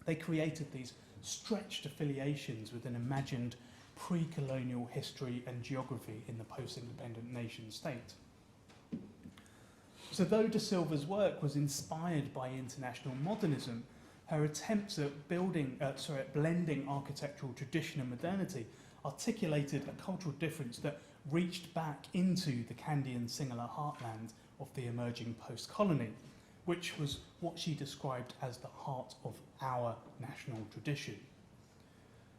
They created these stretched affiliations with an imagined pre-colonial history and geography in the post-independent nation-state. So though De Silva's work was inspired by international modernism, her attempts at blending architectural tradition and modernity articulated a cultural difference that reached back into the Kandyan Sinhala heartland of the emerging post-colony, which was what she described as the heart of our national tradition.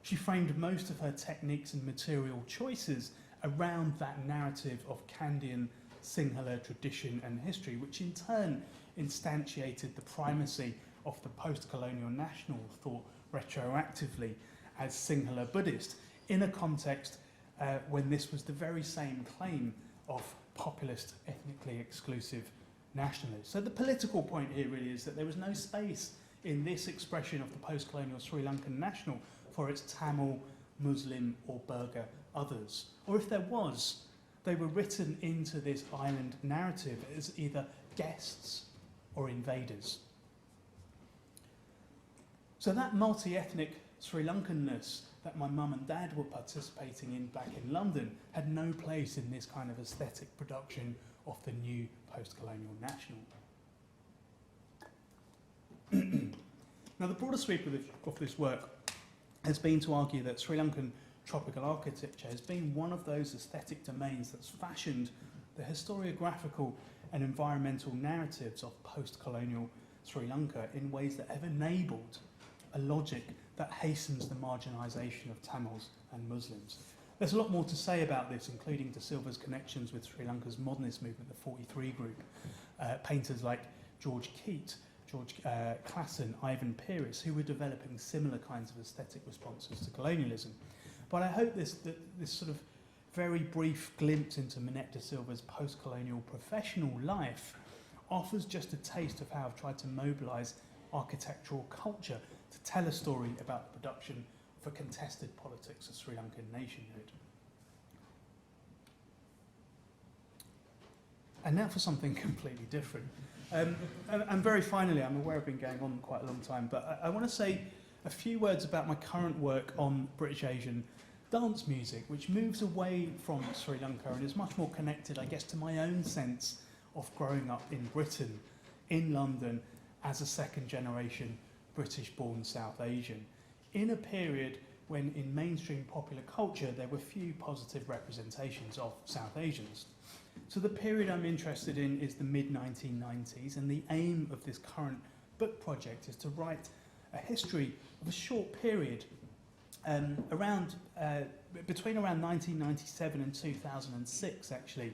She framed most of her techniques and material choices around that narrative of Kandyan Sinhala tradition and history, which in turn instantiated the primacy of the post-colonial national thought retroactively as Sinhala Buddhist in a context when this was the very same claim of populist, ethnically exclusive nationalists. So the political point here really is that there was no space in this expression of the post-colonial Sri Lankan national for its Tamil, Muslim or Burgher others. Or if there was, they were written into this island narrative as either guests or invaders. So that multi-ethnic Sri Lankanness that my mum and dad were participating in back in London had no place in this kind of aesthetic production of the new post-colonial national. Now, the broader sweep of this work has been to argue that Sri Lankan tropical architecture has been one of those aesthetic domains that's fashioned the historiographical and environmental narratives of post-colonial Sri Lanka in ways that have enabled a logic that hastens the marginalisation of Tamils and Muslims. There's a lot more to say about this, including De Silva's connections with Sri Lanka's modernist movement, the 43 group, painters like George Keat, George Clason, Ivan Peiris, who were developing similar kinds of aesthetic responses to colonialism. But I hope this sort of very brief glimpse into Minette De Silva's post-colonial professional life offers just a taste of how I've tried to mobilise architectural culture to tell a story about the production of a contested politics of Sri Lankan nationhood. And now for something completely different. And very finally, I'm aware I've been going on quite a long time, but I want to say a few words about my current work on British Asian dance music, which moves away from Sri Lanka and is much more connected, I guess, to my own sense of growing up in Britain, in London, as a second-generation British-born South Asian, in a period when in mainstream popular culture there were few positive representations of South Asians. So the period I'm interested in is the mid-1990s, and the aim of this current book project is to write a history of a short period between around 1997 and 2006, actually,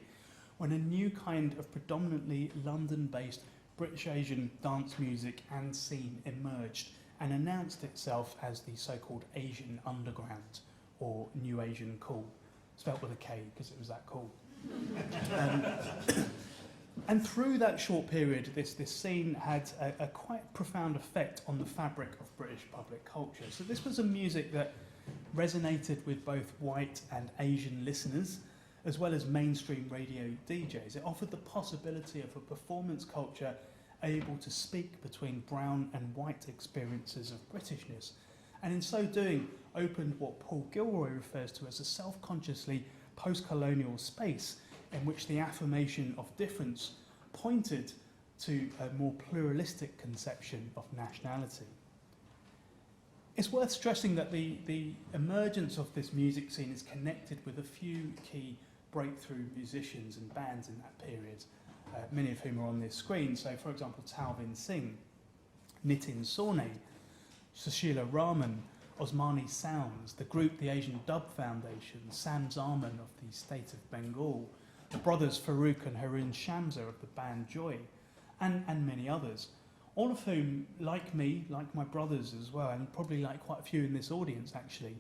when a new kind of predominantly London-based British Asian dance music and scene emerged and announced itself as the so-called Asian Underground, or New Asian Cool, spelt with a K because it was that cool. And through that short period, this scene had a quite profound effect on the fabric of British public culture. So this was a music that resonated with both white and Asian listeners, as well as mainstream radio DJs. It offered the possibility of a performance culture able to speak between brown and white experiences of Britishness, and in so doing opened what Paul Gilroy refers to as a self-consciously post-colonial space in which the affirmation of difference pointed to a more pluralistic conception of nationality. It's worth stressing that the emergence of this music scene is connected with a few key breakthrough musicians and bands in that period, many of whom are on this screen. So, for example, Talvin Singh, Nitin Sawhney, Sushila Raman, Osmani Sounds, the group the Asian Dub Foundation, Sam Zaman of the State of Bengal, the brothers Farouk and Harun Shamsa of the band Joy, and many others, all of whom, like me, like my brothers as well, and probably like quite a few in this audience actually,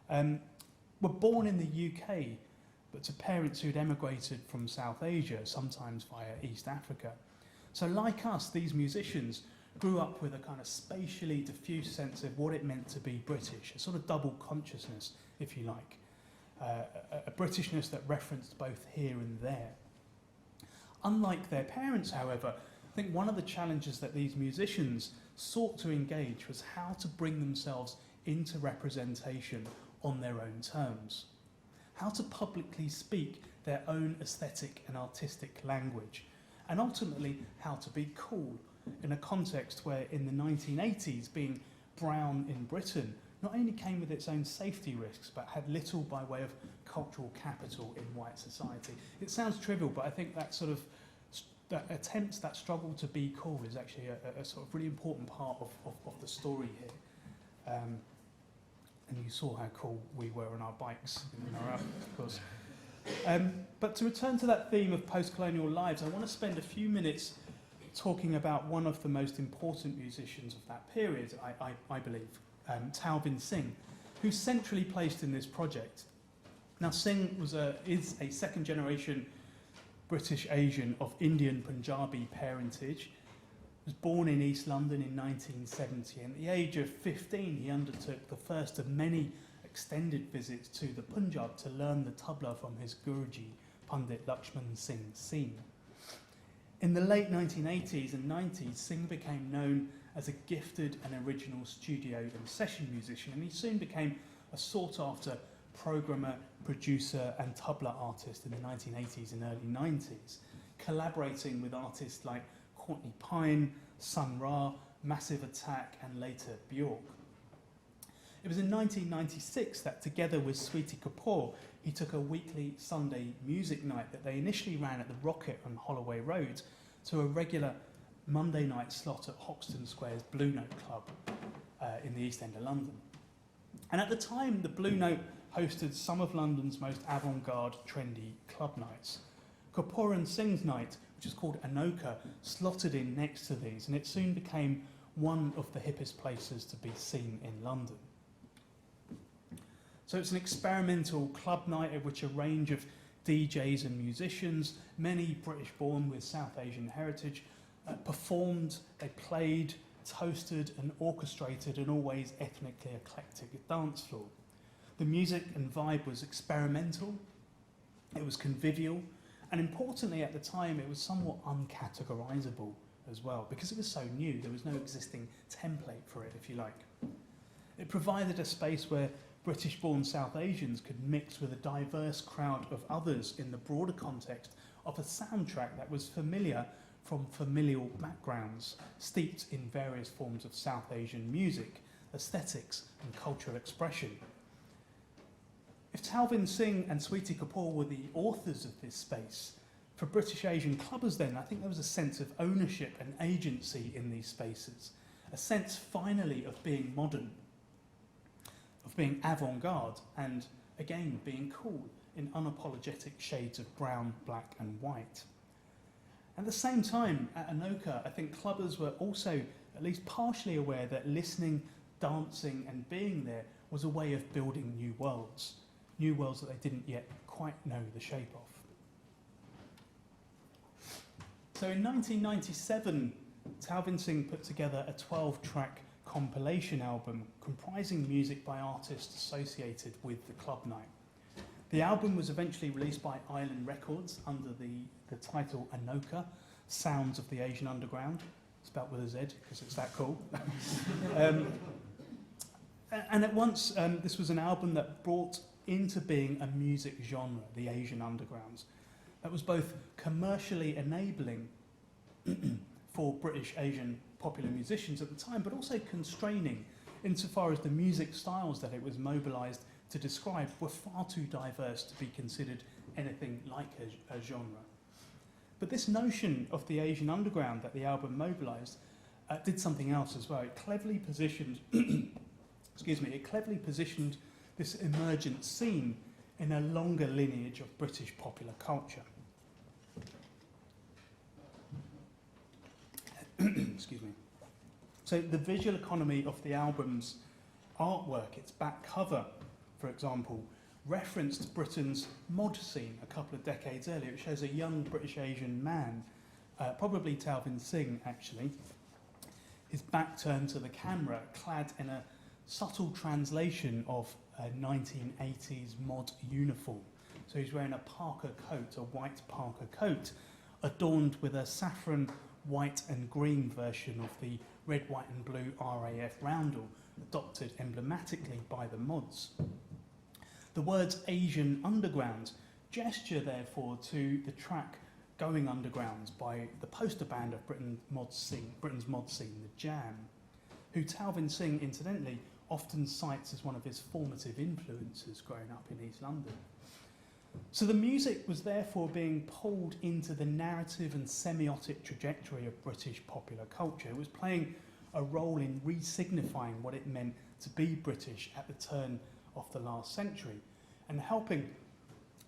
were born in the UK, but to parents who'd emigrated from South Asia, sometimes via East Africa. So like us, these musicians grew up with a kind of spatially diffuse sense of what it meant to be British, a sort of double consciousness, if you like, a Britishness that referenced both here and there. Unlike their parents, however, I think one of the challenges that these musicians sought to engage was how to bring themselves into representation on their own terms, how to publicly speak their own aesthetic and artistic language, and ultimately how to be cool in a context where in the 1980s being brown in Britain not only came with its own safety risks but had little by way of cultural capital in white society. It sounds trivial, but I think that sort of that struggle to be cool is actually a sort of really important part of the story here. And you saw how cool we were on our bikes in our outfit, of course. But to return to that theme of post-colonial lives, I want to spend a few minutes talking about one of the most important musicians of that period, I believe, Talvin Singh, who's centrally placed in this project. Now, Singh is a second-generation British Asian of Indian Punjabi parentage. Was born in East London in 1970, and at the age of 15 he undertook the first of many extended visits to the Punjab to learn the tabla from his Guruji, Pandit Lakshman Singh Seen. In the late 1980s and 90s, Singh became known as a gifted and original studio and session musician, and he soon became a sought-after programmer, producer and tabla artist in the 1980s and early 90s, collaborating with artists like Courtney Pine, Sun Ra, Massive Attack, and later Bjork. It was in 1996 that, together with Sweetie Kapoor, he took a weekly Sunday music night that they initially ran at the Rocket on Holloway Road to a regular Monday night slot at Hoxton Square's Blue Note Club in the East End of London. And at the time, the Blue Note hosted some of London's most avant-garde, trendy club nights. Kapoor and Singh's night, which is called Anoka, slotted in next to these, and it soon became one of the hippest places to be seen in London. So it's an experimental club night at which a range of DJs and musicians, many British-born with South Asian heritage, performed, they played, toasted and orchestrated an always ethnically eclectic dance floor. The music and vibe was experimental, it was convivial, and importantly at the time it was somewhat uncategorizable as well, because it was so new. There was no existing template for it, if you like. It provided a space where British-born South Asians could mix with a diverse crowd of others in the broader context of a soundtrack that was familiar from familial backgrounds, steeped in various forms of South Asian music, aesthetics and cultural expression. If Talvin Singh and Sweetie Kapoor were the authors of this space, for British Asian clubbers then, I think there was a sense of ownership and agency in these spaces, a sense finally of being modern, of being avant-garde, and again being cool in unapologetic shades of brown, black and white. At the same time, at Anoka, I think clubbers were also at least partially aware that listening, dancing and being there was a way of building new worlds that they didn't yet quite know the shape of. So in 1997, Talvin Singh put together a 12-track compilation album comprising music by artists associated with the club night. The album was eventually released by Island Records under the title Anoka, Sounds of the Asian Underground, spelt with a Z because it's that cool. And at once, this was an album that brought into being a music genre, the Asian Underground, that was both commercially enabling for British Asian popular musicians at the time, but also constraining insofar as the music styles that it was mobilised to describe were far too diverse to be considered anything like a genre. But this notion of the Asian underground that the album mobilised did something else as well. It cleverly positioned, it cleverly positioned this emergent scene in a longer lineage of British popular culture. Excuse me. So the visual economy of the album's artwork, its back cover, for example, referenced Britain's mod scene a couple of decades earlier. It shows a young British Asian man, probably Talvin Singh actually, his back turned to the camera, clad in a subtle translation of a 1980s mod uniform. So he's wearing a Parker coat, a white Parker coat, adorned with a saffron, white and green version of the red, white and blue RAF roundel, adopted emblematically by the mods. The words Asian Underground gesture, therefore, to the track Going Underground by the poster band of Britain's mod scene, the Jam, who Talvin Singh, incidentally, often cites as one of his formative influences growing up in East London. So the music was therefore being pulled into the narrative and semiotic trajectory of British popular culture. It was playing a role in re-signifying what it meant to be British at the turn of the last century, and helping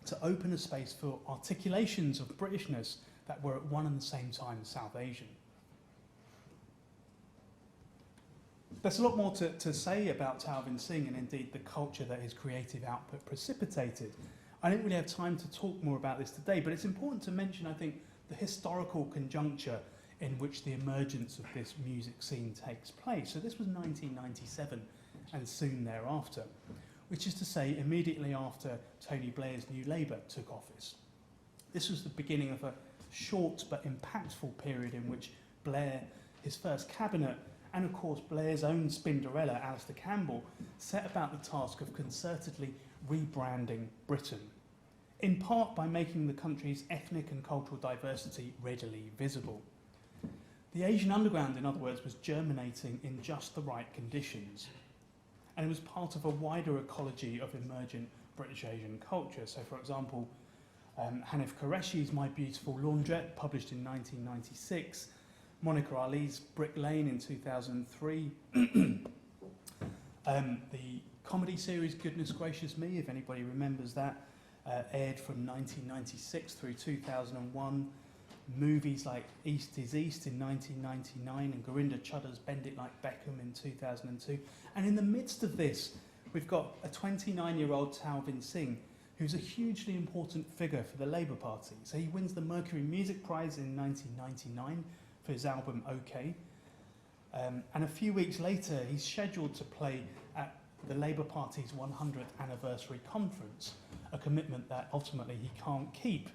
to open a space for articulations of Britishness that were at one and the same time South Asian. There's a lot more to say about Talvin Singh and indeed the culture that his creative output precipitated. I didn't really have time to talk more about this today, but it's important to mention, I think, the historical conjuncture in which the emergence of this music scene takes place. So this was 1997 and soon thereafter, which is to say immediately after Tony Blair's New Labour took office. This was the beginning of a short but impactful period in which Blair, his first cabinet, and of course Blair's own Spinderella, Alistair Campbell, set about the task of concertedly rebranding Britain. in part by making the country's ethnic and cultural diversity readily visible. The Asian underground, in other words, was germinating in just the right conditions, and it was part of a wider ecology of emergent British Asian culture. So, for example, Hanif Qureshi's My Beautiful Laundrette, published in 1996, Monica Ali's Brick Lane in 2003, the comedy series Goodness Gracious Me, if anybody remembers that, aired from 1996 through 2001. Movies like East is East in 1999 and Gurinder Chudda's Bend It Like Beckham in 2002. And in the midst of this, we've got a 29-year-old Talvin Singh, who's a hugely important figure for the Labour Party. So he wins the Mercury Music Prize in 1999 for his album OK. And a few weeks later, he's scheduled to play at the Labour Party's 100th anniversary conference, a commitment that ultimately he can't keep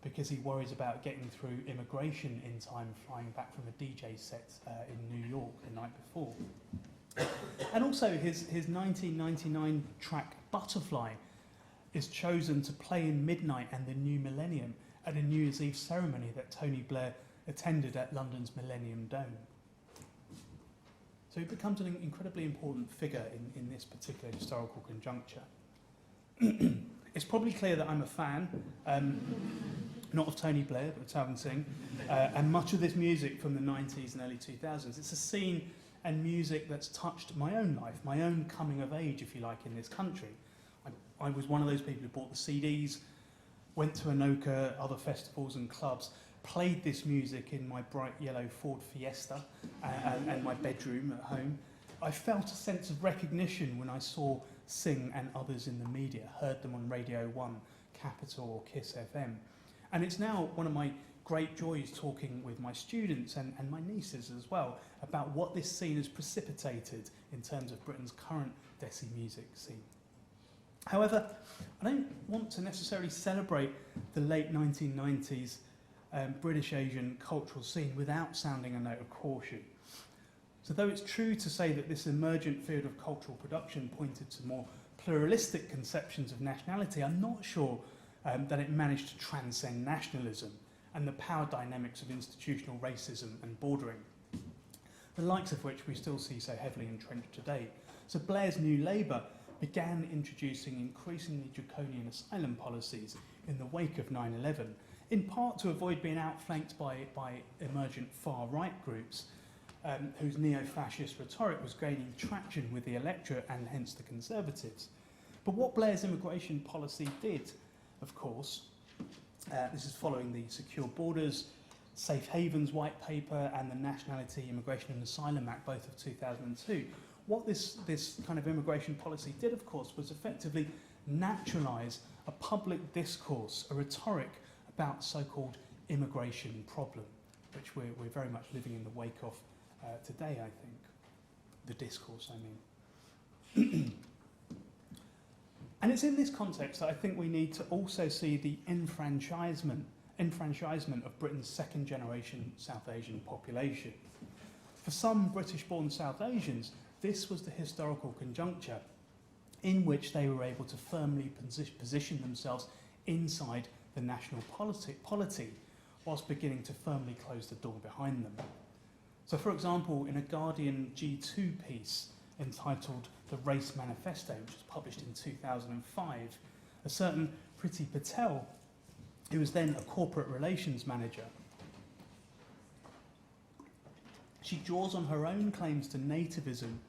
because he worries about getting through immigration in time, flying back from a DJ set in New York the night before. And also his 1999 track Butterfly is chosen to play in Midnight and the New Millennium at a New Year's Eve ceremony that Tony Blair attended at London's Millennium Dome. So he becomes an incredibly important figure in this particular historical conjuncture. It's probably clear that I'm a fan, not of Tony Blair, but of Talvin Singh, and much of this music from the 90s and early 2000s. It's a scene and music that's touched my own life, my own coming of age, if you like, in this country. I was one of those people who bought the CDs, went to Anoka, other festivals and clubs, played this music in my bright yellow Ford Fiesta and my bedroom at home. I felt a sense of recognition when I saw Singh and others in the media, heard them on Radio 1, Capital or Kiss FM. And it's now one of my great joys talking with my students and my nieces as well about what this scene has precipitated in terms of Britain's current Desi music scene. However, I don't want to necessarily celebrate the late 1990s British Asian cultural scene without sounding a note of caution. So though it's true to say that this emergent field of cultural production pointed to more pluralistic conceptions of nationality, I'm not sure that it managed to transcend nationalism and the power dynamics of institutional racism and bordering, the likes of which we still see so heavily entrenched today. So Blair's New Labour began introducing increasingly draconian asylum policies in the wake of 9/11, in part to avoid being outflanked by emergent far-right groups whose neo-fascist rhetoric was gaining traction with the electorate and hence the Conservatives. But what Blair's immigration policy did, of course, this is following the Secure Borders, Safe Havens White Paper and the Nationality, Immigration and Asylum Act, both of 2002. What this kind of immigration policy did, of course, was effectively naturalise a public discourse, a rhetoric about so-called immigration problem, which we're very much living in the wake of today, I think. The discourse, I mean. And it's in this context that I think we need to also see the enfranchisement of Britain's second-generation South Asian population. For some British-born South Asians, this was the historical conjuncture in which they were able to firmly position themselves inside the national polity, whilst beginning to firmly close the door behind them. So, for example, in a Guardian G2 piece entitled The Race Manifesto, which was published in 2005, a certain Priti Patel, who was then a corporate relations manager, she draws on her own claims to nativism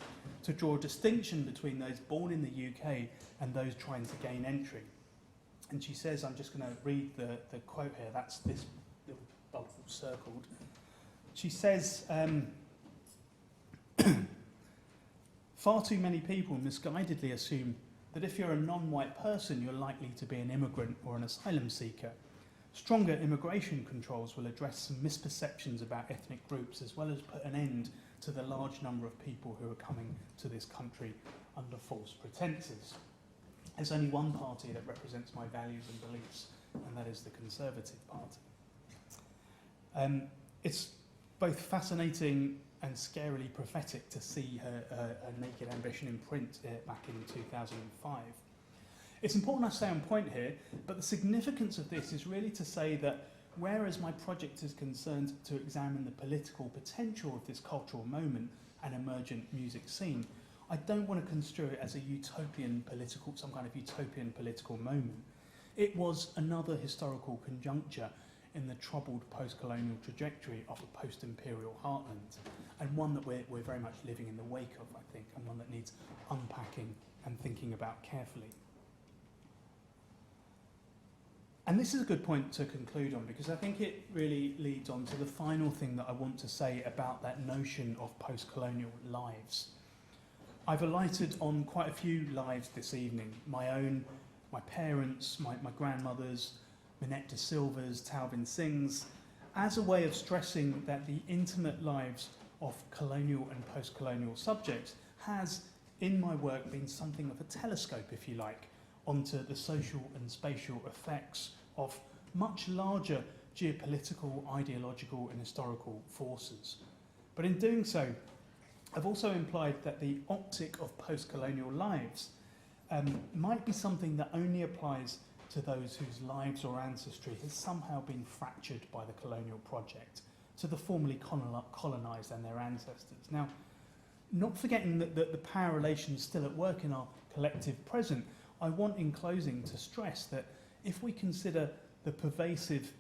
to draw a distinction between those born in the UK and those trying to gain entry. And she says, I'm just going to read the quote here, that's this little bubble circled. She says, far too many people misguidedly assume that if you're a non-white person, you're likely to be an immigrant or an asylum seeker. Stronger immigration controls will address some misperceptions about ethnic groups as well as put an end to the large number of people who are coming to this country under false pretences. There's only one party that represents my values and beliefs, and that is the Conservative Party. It's both fascinating and scarily prophetic to see her naked ambition in print back in 2005. It's important I stay on point here, but the significance of this is really to say that whereas my project is concerned to examine the political potential of this cultural moment and emergent music scene, I don't want to construe it as a utopian political, some kind of utopian political moment. It was another historical conjuncture in the troubled post-colonial trajectory of a post-imperial heartland, and one that we're very much living in the wake of, I think, and one that needs unpacking and thinking about carefully. And this is a good point to conclude on, because I think it really leads on to the final thing that I want to say about that notion of post-colonial lives. I've alighted on quite a few lives this evening, my own, my parents, my grandmother's, Minette de Silva's, Talvin Singh's, as a way of stressing that the intimate lives of colonial and post-colonial subjects has, in my work, been something of a telescope, if you like, onto the social and spatial effects of much larger geopolitical, ideological and historical forces. But in doing so, I've also implied that the optic of post-colonial lives might be something that only applies to those whose lives or ancestry has somehow been fractured by the colonial project, to the formerly colonised and their ancestors. Now, not forgetting that the power relations still at work in our collective present, I want in closing to stress that if we consider the pervasive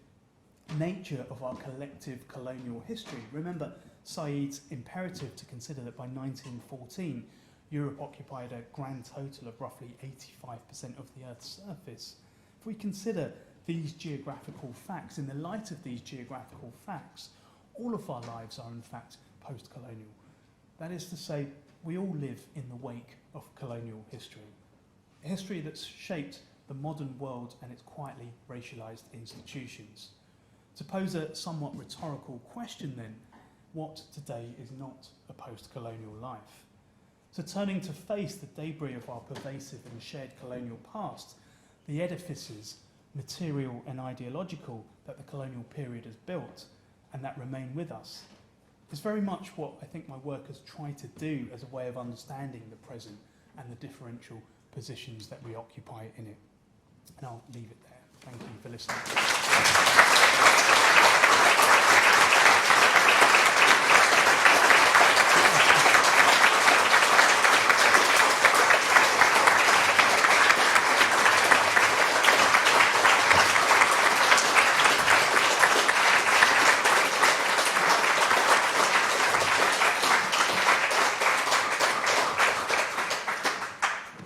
nature of our collective colonial history, remember Said's imperative to consider that by 1914 Europe occupied a grand total of roughly 85% of the Earth's surface. If we consider these geographical facts, in the light of these geographical facts, all of our lives are in fact post-colonial. That is to say, we all live in the wake of colonial history. A history that's shaped the modern world and its quietly racialised institutions. To pose a somewhat rhetorical question then, what today is not a post-colonial life? So turning to face the debris of our pervasive and shared colonial past, the edifices, material and ideological, that the colonial period has built and that remain with us, is very much what I think my work has tried to do as a way of understanding the present and the differential positions that we occupy in it. And I'll leave it there. Thank you for listening.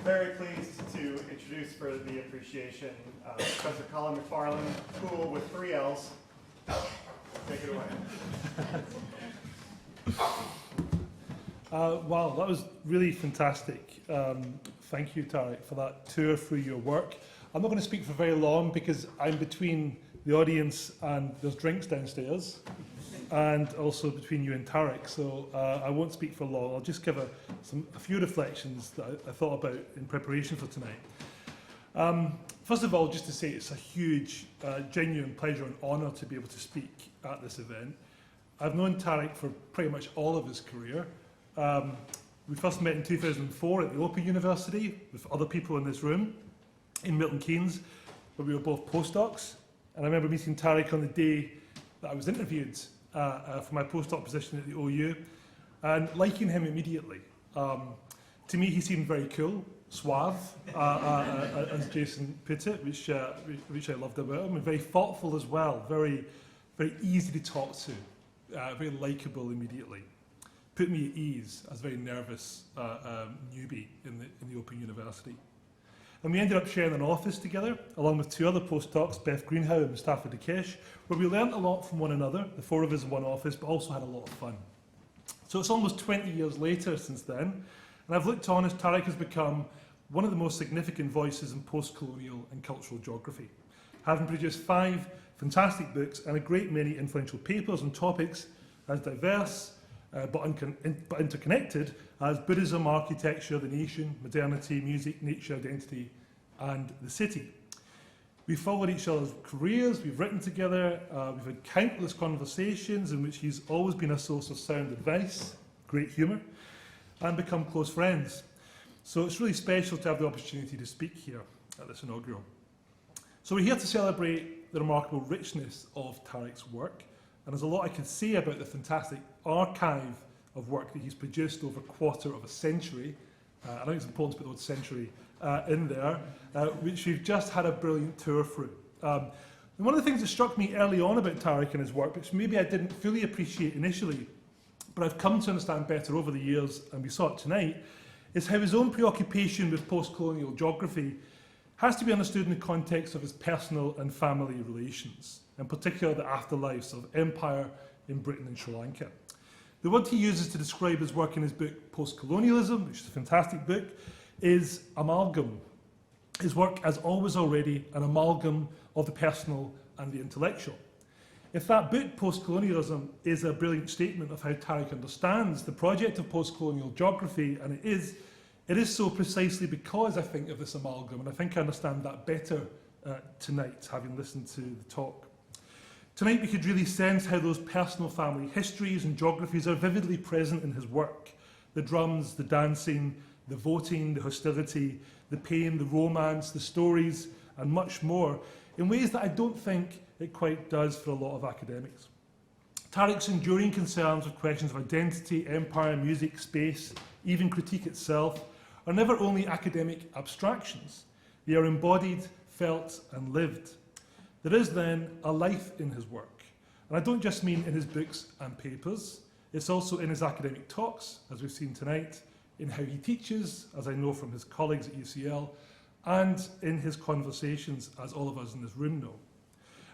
Very pleased to introduce for the appreciation Professor Colin McFarlane, Cool with 3 L's. Take it away. Wow, that was really fantastic. Thank you, Tariq, for that tour through your work. I'm not going to speak for very long because I'm between the audience and there's drinks downstairs, and also between you and Tariq, so I won't speak for long. I'll just give a few reflections that I thought about in preparation for tonight. First of all, just to say it's a huge, genuine pleasure and honour to be able to speak at this event. I've known Tariq for pretty much all of his career. We first met in 2004 at the Open University with other people in this room in Milton Keynes, where we were both postdocs. And I remember meeting Tariq on the day that I was interviewed for my postdoc position at the OU, and liking him immediately. To me, he seemed very cool, suave, as Jason put it, which I loved about him, and very thoughtful as well, very, very easy to talk to, very likeable immediately. Put me at ease as a very nervous newbie in the Open University. And we ended up sharing an office together, along with 2 other postdocs, Beth Greenhow and Mustafa Dukesh, where we learnt a lot from one another, the 4 of us in one office, but also had a lot of fun. So it's almost 20 years later since then, and I've looked on as Tariq has become one of the most significant voices in post-colonial and cultural geography, having produced 5 fantastic books and a great many influential papers on topics as diverse but interconnected as Buddhism, architecture, the nation, modernity, music, nature, identity, and the city. We've followed each other's careers, we've written together, we've had countless conversations in which he's always been a source of sound advice, great humour, and become close friends. So it's really special to have the opportunity to speak here. at this inaugural. So we're here to celebrate the remarkable richness of Tariq's work, and there's a lot I can say about the fantastic archive of work that he's produced over a quarter of a century. I think it's important to put the word century in there, which we've just had a brilliant tour through. And one of the things that struck me early on about Tariq and his work, which maybe I didn't fully appreciate initially, but I've come to understand better over the years, and we saw it tonight, is how his own preoccupation with post-colonial geography has to be understood in the context of his personal and family relations, in particular the afterlives of empire in Britain and Sri Lanka. The word he uses to describe his work in his book Postcolonialism, which is a fantastic book, is amalgam. His work, as always already, an amalgam of the personal and the intellectual. If that book, Postcolonialism, is a brilliant statement of how Tariq understands the project of postcolonial geography, and it is so precisely because I think of this amalgam, and I think I understand that better tonight, having listened to the talk. Tonight we could really sense how those personal family histories and geographies are vividly present in his work. The drums, the dancing, the voting, the hostility, the pain, the romance, the stories, and much more, in ways that I don't think it quite does for a lot of academics. Tariq's enduring concerns with questions of identity, empire, music, space, even critique itself, are never only academic abstractions. They are embodied, felt, and lived. There is then a life in his work. And I don't just mean in his books and papers, it's also in his academic talks, as we've seen tonight, in how he teaches, as I know from his colleagues at UCL, and in his conversations, as all of us in this room know.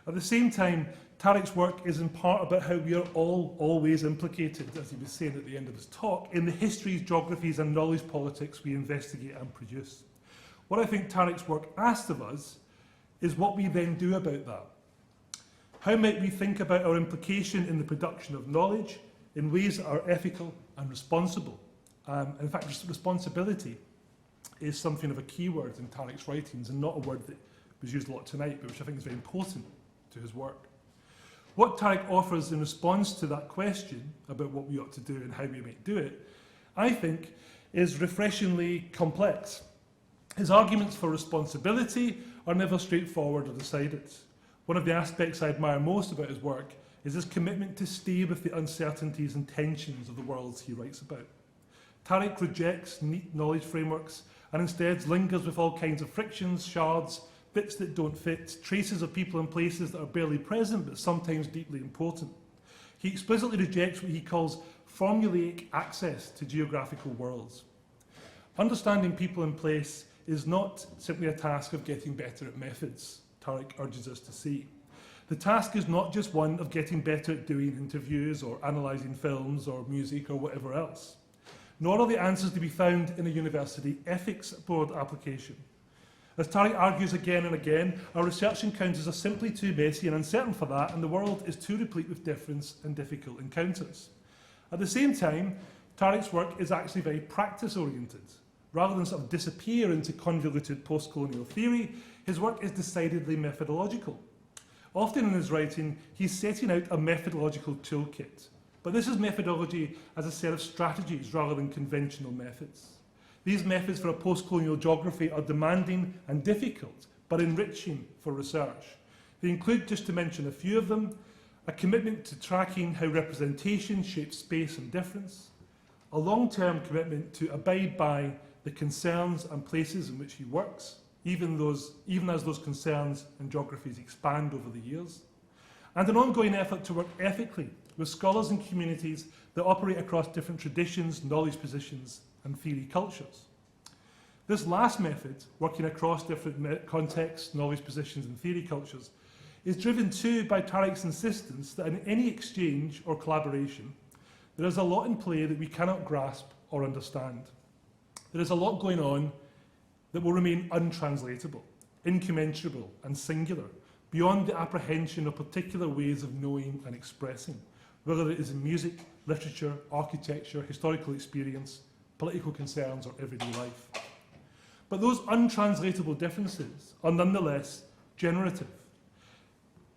At the same time, Tariq's work is in part about how we are all always implicated, as he was saying at the end of his talk, in the histories, geographies and knowledge politics we investigate and produce. What I think Tariq's work asks of us is what we then do about that. How might we think about our implication in the production of knowledge in ways that are ethical and responsible? In fact, responsibility is something of a key word in Tariq's writings, and not a word that was used a lot tonight, but which I think is very important to his work. What Tariq offers in response to that question about what we ought to do and how we might do it, I think, is refreshingly complex. His arguments for responsibility are never straightforward or decided. One of the aspects I admire most about his work is his commitment to stay with the uncertainties and tensions of the worlds he writes about. Tariq rejects neat knowledge frameworks and instead lingers with all kinds of frictions, shards, bits that don't fit, traces of people and places that are barely present but sometimes deeply important. He explicitly rejects what he calls formulaic access to geographical worlds. Understanding people and place is not simply a task of getting better at methods, Tariq urges us to see. The task is not just one of getting better at doing interviews or analysing films or music or whatever else. Nor are the answers to be found in a university ethics board application. As Tariq argues again and again, our research encounters are simply too messy and uncertain for that, and the world is too replete with difference and difficult encounters. At the same time, Tariq's work is actually very practice-oriented. Rather than sort of disappear into convoluted post-colonial theory, his work is decidedly methodological. Often in his writing, he's setting out a methodological toolkit. But this is methodology as a set of strategies rather than conventional methods. These methods for a post-colonial geography are demanding and difficult, but enriching for research. They include, just to mention a few of them, a commitment to tracking how representation shapes space and difference, a long-term commitment to abide by the concerns and places in which he works, even as those concerns and geographies expand over the years, and an ongoing effort to work ethically with scholars and communities that operate across different traditions, knowledge positions, and theory cultures. This last method, working across different contexts, knowledge positions, and theory cultures, is driven too by Tariq's insistence that in any exchange or collaboration, there is a lot in play that we cannot grasp or understand. There is a lot going on that will remain untranslatable, incommensurable, and singular, beyond the apprehension of particular ways of knowing and expressing, whether it is in music, literature, architecture, historical experience, political concerns, or everyday life. But those untranslatable differences are nonetheless generative.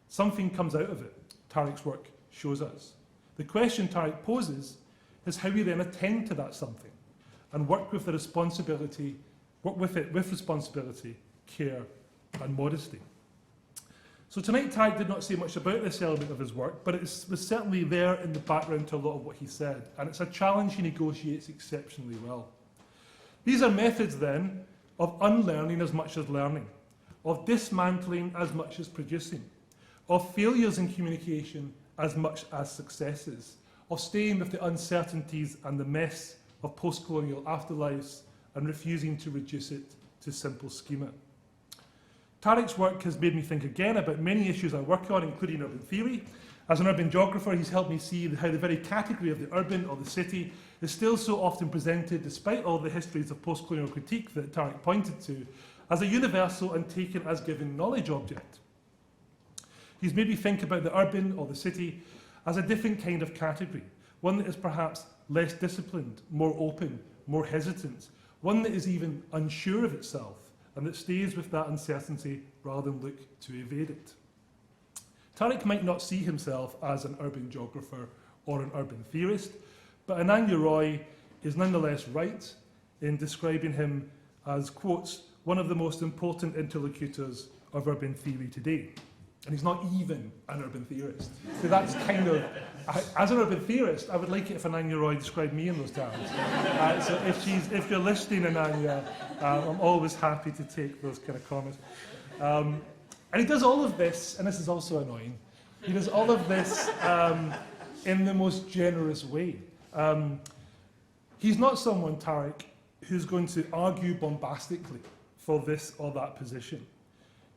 Something comes out of it, Tariq's work shows us. The question Tariq poses is how we then attend to that something and work with it with responsibility care and modesty. So tonight Tariq did not say much about this element of his work, but it was certainly there in the background to a lot of what he said, and it's a challenge he negotiates exceptionally well. These are methods then of unlearning as much as learning, of dismantling as much as producing, of failures in communication as much as successes, of staying with the uncertainties and the mess of post-colonial afterlives and refusing to reduce it to simple schema. Tariq's work has made me think again about many issues I work on, including urban theory. As an urban geographer, he's helped me see how the very category of the urban or the city is still so often presented, despite all the histories of post-colonial critique that Tariq pointed to, as a universal and taken as given knowledge object. He's made me think about the urban or the city as a different kind of category, one that is perhaps less disciplined, more open, more hesitant, one that is even unsure of itself, and that stays with that uncertainty rather than look to evade it. Tariq might not see himself as an urban geographer or an urban theorist, but Ananya Roy is nonetheless right in describing him as, quotes, one of the most important interlocutors of urban theory today. And he's not even an urban theorist. So that's kind of, as an urban theorist, I would like it if Ananya Roy described me in those terms. So if you're listening, Ananya, I'm always happy to take those kind of comments. And he does all of this, and this is also annoying, he does all of this in the most generous way. He's not someone, Tariq, who's going to argue bombastically for this or that position.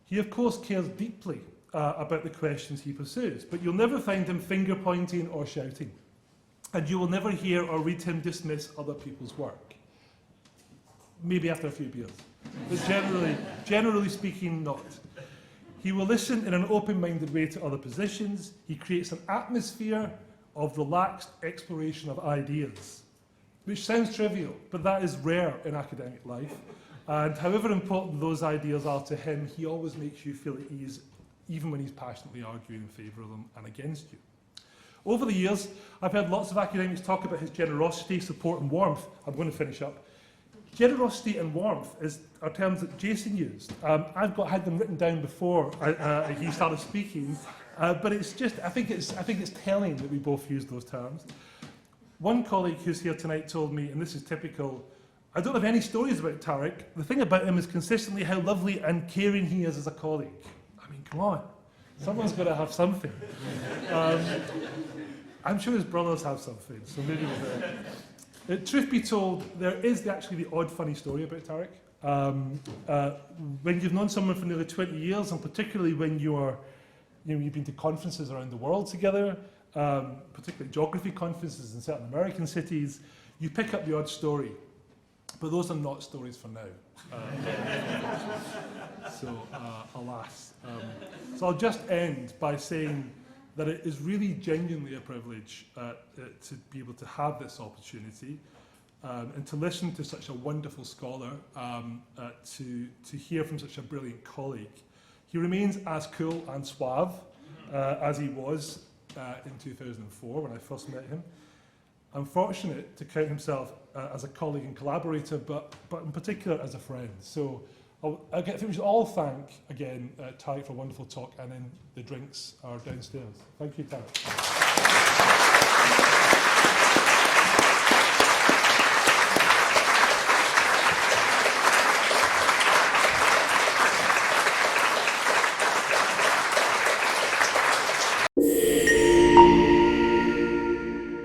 He, of course, cares deeply about the questions he pursues, but you'll never find him finger-pointing or shouting. And you will never hear or read him dismiss other people's work. Maybe after a few beers. But generally speaking, not. He will listen in an open-minded way to other positions. He creates an atmosphere of relaxed exploration of ideas, which sounds trivial, but that is rare in academic life. And however important those ideas are to him, he always makes you feel at ease, even when he's passionately arguing in favour of them and against you. Over the years, I've heard lots of academics talk about his generosity, support and warmth. I'm going to finish up. Generosity and warmth are terms that Jason used. I've had them written down before he started speaking, but it's just, I think it's telling that we both use those terms. One colleague who's here tonight told me, and this is typical, I don't have any stories about Tariq. The thing about him is consistently how lovely and caring he is as a colleague. I mean, come on. Someone's got to have something. I'm sure his brothers have something, so maybe we'll truth be told, there is actually the odd funny story about Tariq. When you've known someone for nearly 20 years, and particularly when you've been to conferences around the world together, particularly geography conferences in certain American cities, you pick up the odd story. But those are not stories for now. Alas. So I'll just end by saying that it is really genuinely a privilege to be able to have this opportunity and to listen to such a wonderful scholar, to hear from such a brilliant colleague. He remains as cool and suave as he was in 2004 when I first met him. I'm fortunate to count himself as a colleague and collaborator, but in particular as a friend. So I think we should all thank, again, Tariq for a wonderful talk, and then the drinks are downstairs. Thank you, Tariq.